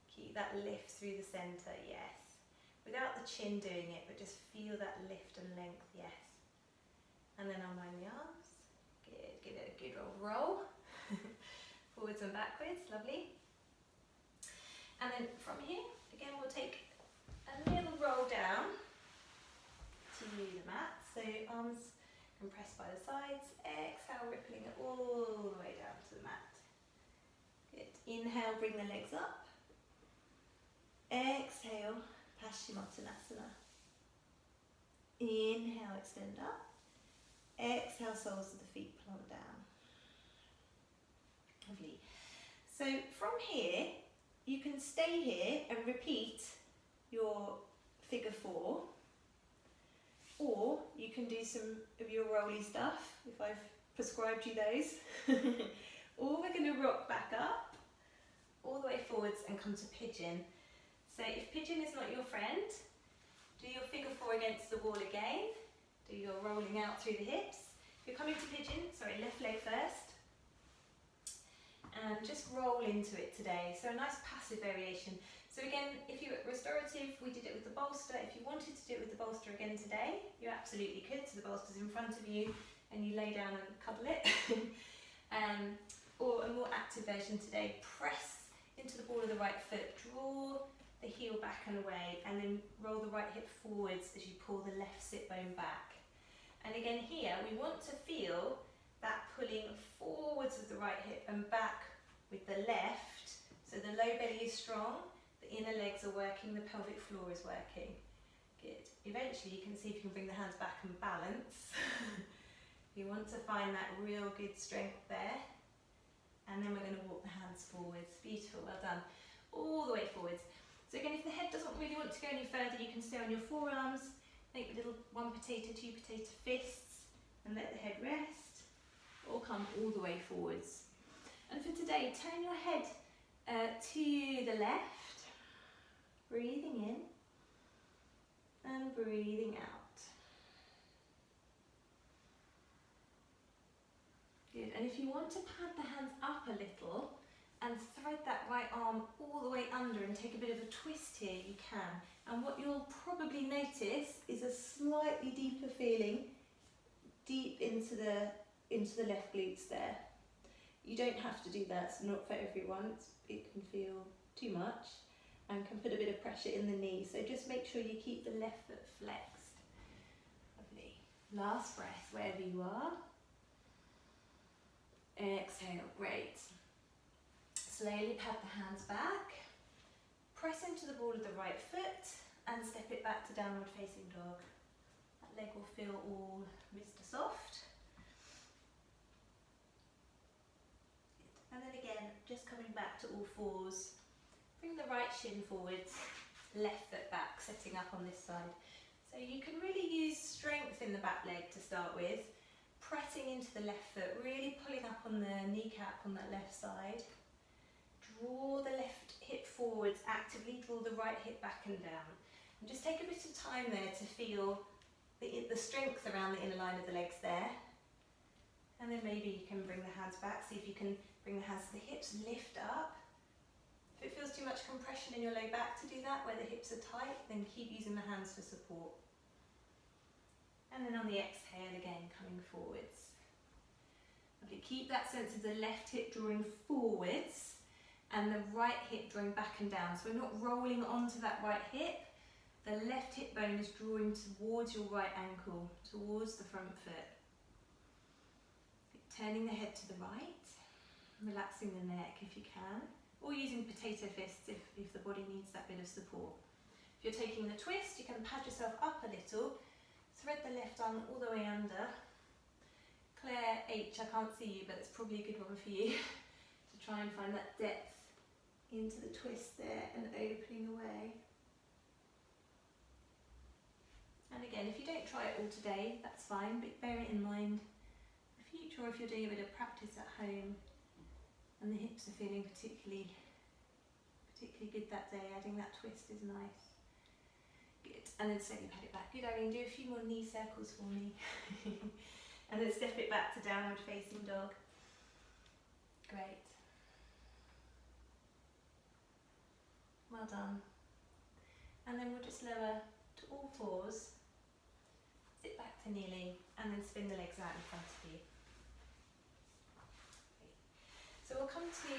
Keep that lift through the centre, yes. Without the chin doing it, but just feel that lift and length, yes. And then unwind the arms. Good, give it a good old roll. Forwards and backwards, lovely. And then from here, again, we'll take a little roll down to the mat. So arms compressed by the sides. Exhale, rippling it all the way down to the mat. Good. Inhale, bring the legs up. Exhale, Paschimottanasana. Inhale, extend up. Exhale, soles of the feet plant down. Lovely. So from here, you can stay here and repeat your figure 4, or you can do some of your rolly stuff, if I've prescribed you those. Or we're going to rock back up, all the way forwards and come to pigeon. So if pigeon is not your friend, do your figure 4 against the wall again. Do your rolling out through the hips. If you're coming to pigeon, sorry, left leg first. And just roll into it today. So a nice passive variation. So again, if you're restorative, we did it with the bolster. If you wanted to do it with the bolster again today, you absolutely could. So the bolster's in front of you and you lay down and cuddle it. Or a more active version today, press into the ball of the right foot. Draw the heel back and away, and then roll the right hip forwards as you pull the left sit bone back. And again here, we want to feel that pulling forwards of the right hip and back with the left, so the low belly is strong, the inner legs are working, the pelvic floor is working. Good. Eventually you can see if you can bring the hands back and balance. You want to find that real good strength there. And then we're going to walk the hands forwards. Beautiful, well done. All the way forwards. So again, if the head doesn't really want to go any further, you can stay on your forearms, make little 1 potato, 2 potato fists, and let the head rest, or come all the way forwards. And for today, turn your head to the left, breathing in and breathing out. Good, and if you want to pad the hands up a little and thread that right arm all the way under and take a bit of a twist here, you can. And what you'll probably notice is a slightly deeper feeling deep into the left glutes there. You don't have to do that, it's not for everyone, it can feel too much and can put a bit of pressure in the knee, so just make sure you keep the left foot flexed. Lovely. Last breath, wherever you are. Exhale, great. Slowly pad the hands back, press into the ball of the right foot and step it back to downward facing dog. That leg will feel all wrist soft. And then again, just coming back to all fours. Bring the right shin forwards, left foot back, setting up on this side. So you can really use strength in the back leg to start with, pressing into the left foot, really pulling up on the kneecap on that left side. Draw the left hip forwards, actively draw the right hip back and down. And just take a bit of time there to feel the strength around the inner line of the legs there. And then maybe you can bring the hands back, see if you can bring the hands to the hips, lift up. If it feels too much compression in your low back to do that, where the hips are tight, then keep using the hands for support. And then on the exhale again, coming forwards. Okay, keep that sense of the left hip drawing forwards and the right hip drawing back and down. So we're not rolling onto that right hip. The left hip bone is drawing towards your right ankle, towards the front foot. Turning the head to the right, relaxing the neck if you can, or using potato fists if the body needs that bit of support. If you're taking the twist, you can pad yourself up a little, thread the left arm all the way under. Claire H, I can't see you, but it's probably a good one for you to try and find that depth into the twist there and opening away. And again, if you don't try it all today, that's fine, but bear it in mind. Future, or if you're doing a bit of practice at home and the hips are feeling particularly good that day, adding that twist is nice. Good, and then slowly pad it back. Good, Irene, do a few more knee circles for me. And then step it back to downward facing dog. Great. Well done. And then we'll just lower to all fours, sit back to kneeling, and then spin the legs out in front of you. So we'll come to,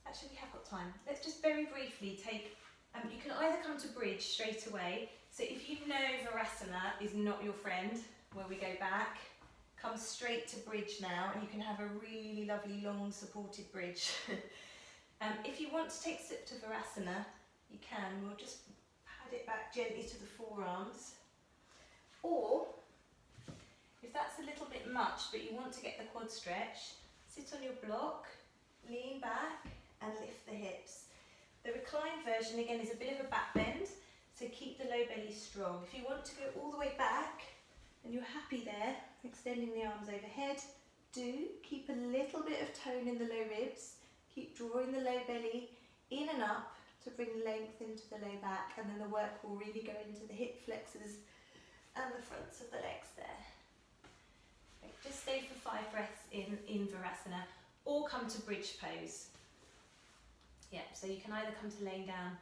actually we have got time. Let's just very briefly take, you can either come to bridge straight away. So if you know Virasana is not your friend, where we go back, come straight to bridge now and you can have a really lovely long supported bridge. If you want to take Supta Virasana, you can. We'll just pad it back gently to the forearms. Or, if that's a little bit much, but you want to get the quad stretch, sit on your block, lean back and lift the hips. The reclined version, again, is a bit of a back bend, so keep the low belly strong. If you want to go all the way back and you're happy there, extending the arms overhead, do keep a little bit of tone in the low ribs, keep drawing the low belly in and up to bring length into the low back, and then the work will really go into the hip flexors and the fronts of the legs there. Just stay for 5 breaths in Virasana, or come to bridge pose. Yeah, so you can either come to laying down.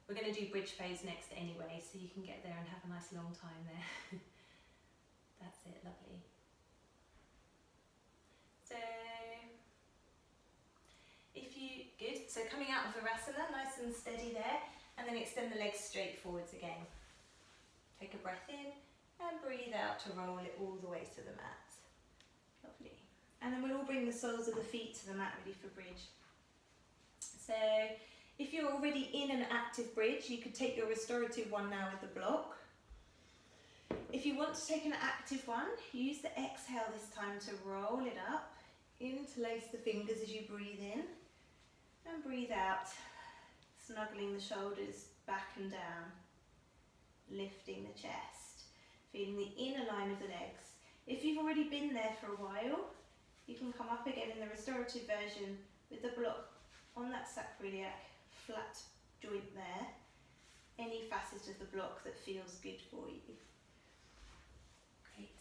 We're going to do bridge pose next anyway, so you can get there and have a nice long time there. That's it, lovely. So, good. So coming out of Virasana, nice and steady there, and then extend the legs straight forwards again. Take a breath in and breathe out to roll it all the way to the mat. Lovely. And then we'll all bring the soles of the feet to the mat, ready for bridge. So if you're already in an active bridge, you could take your restorative one now with the block. If you want to take an active one, use the exhale this time to roll it up, interlace the fingers as you breathe in, and breathe out, snuggling the shoulders back and down, lifting the chest, feeling the inner line of the legs. If you've already been there for a while, you can come up again in the restorative version with the block on that sacroiliac flat joint there, any facet of the block that feels good for you. Great.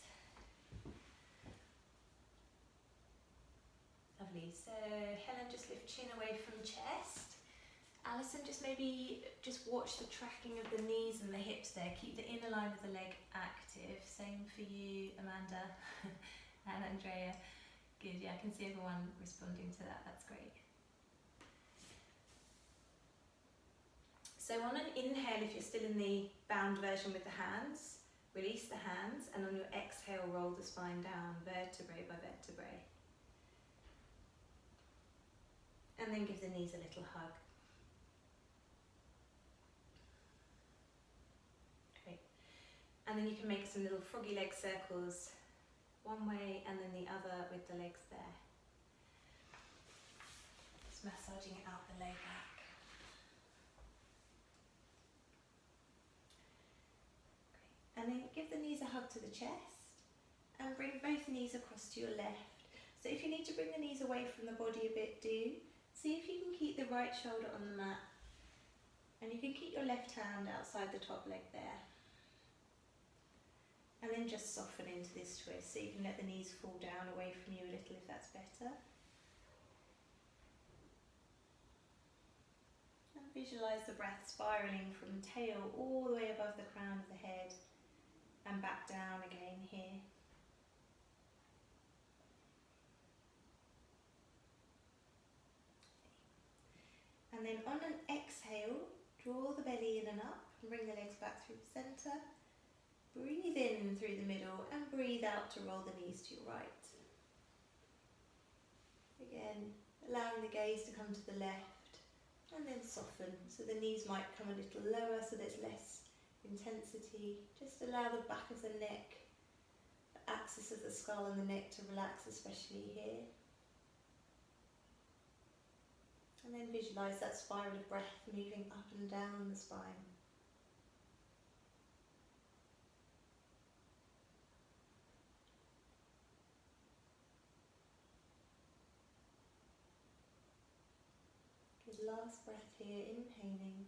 Lovely. So Helen, just lift chin away from chest. Alison, just maybe watch the tracking of the knees and the hips there. Keep the inner line of the leg active. Same for you, Amanda and Andrea. Good, yeah, I can see everyone responding to that. That's great. So on an inhale, if you're still in the bound version with the hands, release the hands, and on your exhale, roll the spine down, vertebrae by vertebrae. And then give the knees a little hug. Great. And then you can make some little froggy leg circles, one way and then the other with the legs there. Just massaging out the low back. And then give the knees a hug to the chest and bring both knees across to your left. So if you need to bring the knees away from the body a bit, do. See if you can keep the right shoulder on the mat. And you can keep your left hand outside the top leg there. And then just soften into this twist, so you can let the knees fall down away from you a little if that's better. And visualise the breath spiralling from tail all the way above the crown of the head and back down again here. And then on an exhale, draw the belly in and up and bring the legs back through the centre. Breathe in through the middle and breathe out to roll the knees to your right. Again, allowing the gaze to come to the left and then soften. So the knees might come a little lower so there's less intensity. Just allow the back of the neck, the axis of the skull and the neck to relax, especially here. And then visualise that spiral of breath moving up and down the spine. Good, last breath here, inhaling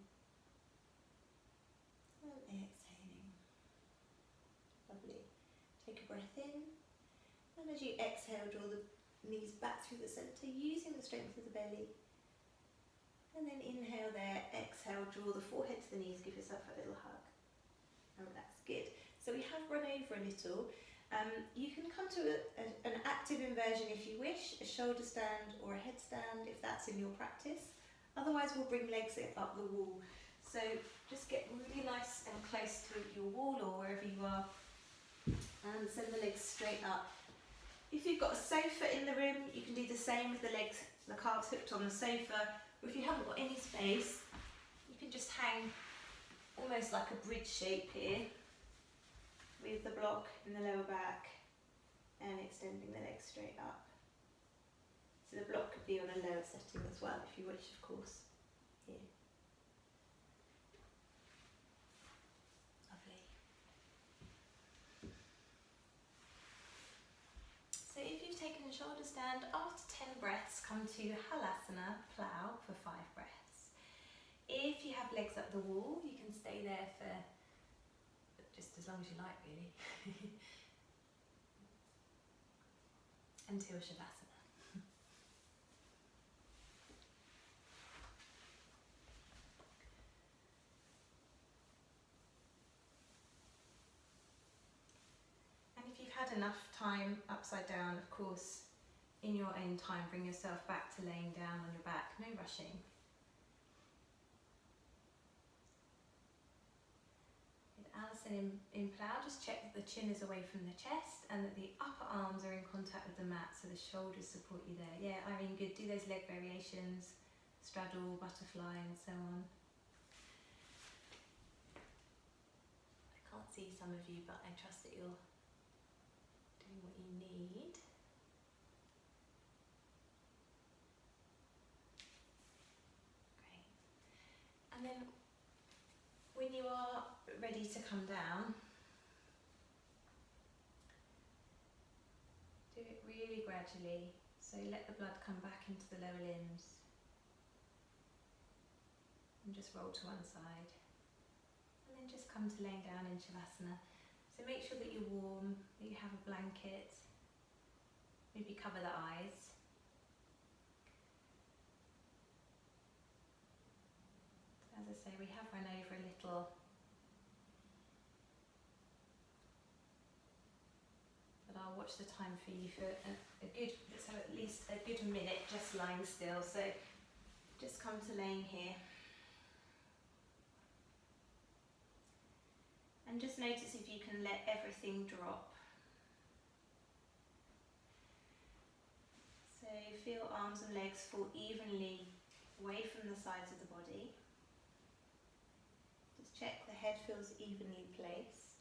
and exhaling. Lovely. Take a breath in, and as you exhale, draw the knees back through the centre, using the strength of the belly. And then inhale there, exhale, draw the forehead to the knees, give yourself a little hug. And that's good. So we have run over a little. You can come to an active inversion if you wish, a shoulder stand or a headstand if that's in your practice. Otherwise we'll bring legs up the wall. So just get really nice and close to your wall or wherever you are and send the legs straight up. If you've got a sofa in the room, you can do the same with the legs, the calves hooked on the sofa. Or if you haven't got any space, you can just hang almost like a bridge shape here with the block in the lower back and extending the legs straight up. So the block could be on a lower setting as well if you wish, of course, here. Lovely. So if you've taken a shoulder stand, after 10 breaths, come to Halasana, plow, for 5 breaths. If you have legs up the wall, you can stay there for just as long as you like, really, until Shavasana. And if you've had enough time upside down, of course, in your own time, bring yourself back to laying down on your back, no rushing. Alison in plough, just check that the chin is away from the chest and that the upper arms are in contact with the mat so the shoulders support you there. Yeah, Irene, good. Do those leg variations, straddle, butterfly and so on. I can't see some of you, but I trust that you're doing what you need. Great. And then when you are ready to come down, do it really gradually. So let the blood come back into the lower limbs and just roll to one side. And then just come to laying down in Shavasana. So make sure that you're warm, that you have a blanket, maybe cover the eyes. As I say, we have run over a little, but I'll watch the time for you for a good, let's have at least a good minute just lying still. So just come to laying here. And just notice if you can let everything drop. So feel arms and legs fall evenly away from the sides of the body. Just check the head feels evenly placed.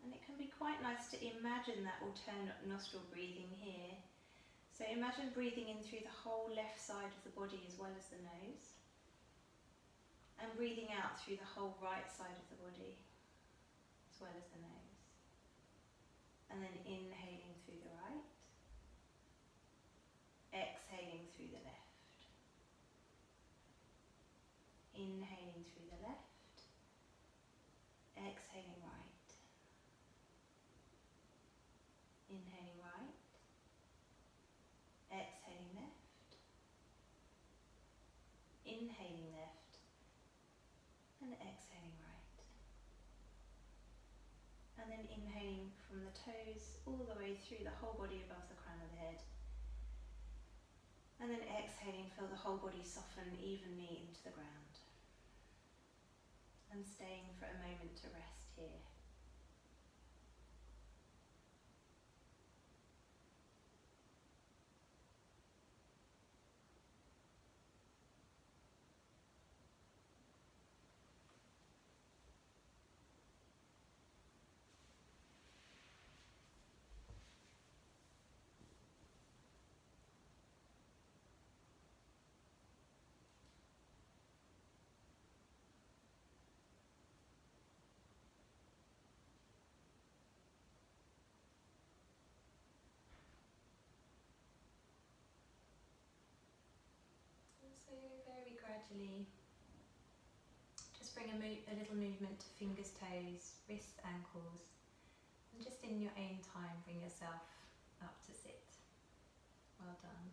And it can be quite nice to imagine that alternate nostril breathing here. So imagine breathing in through the whole left side of the body as well as the nose. And breathing out through the whole right side of the body as well as the nose. And then inhaling through the right. Exhaling through the left. Inhaling through the left. Exhaling right. Inhaling right. Exhaling left. Inhaling left. And exhaling right. And then inhaling from the toes all the way through the whole body above the crown of the head. And then exhaling, feel the whole body soften evenly into the ground. And staying for a moment to rest here. So very gradually, just bring a little movement to fingers, toes, wrists, ankles, and just in your own time bring yourself up to sit. Well done.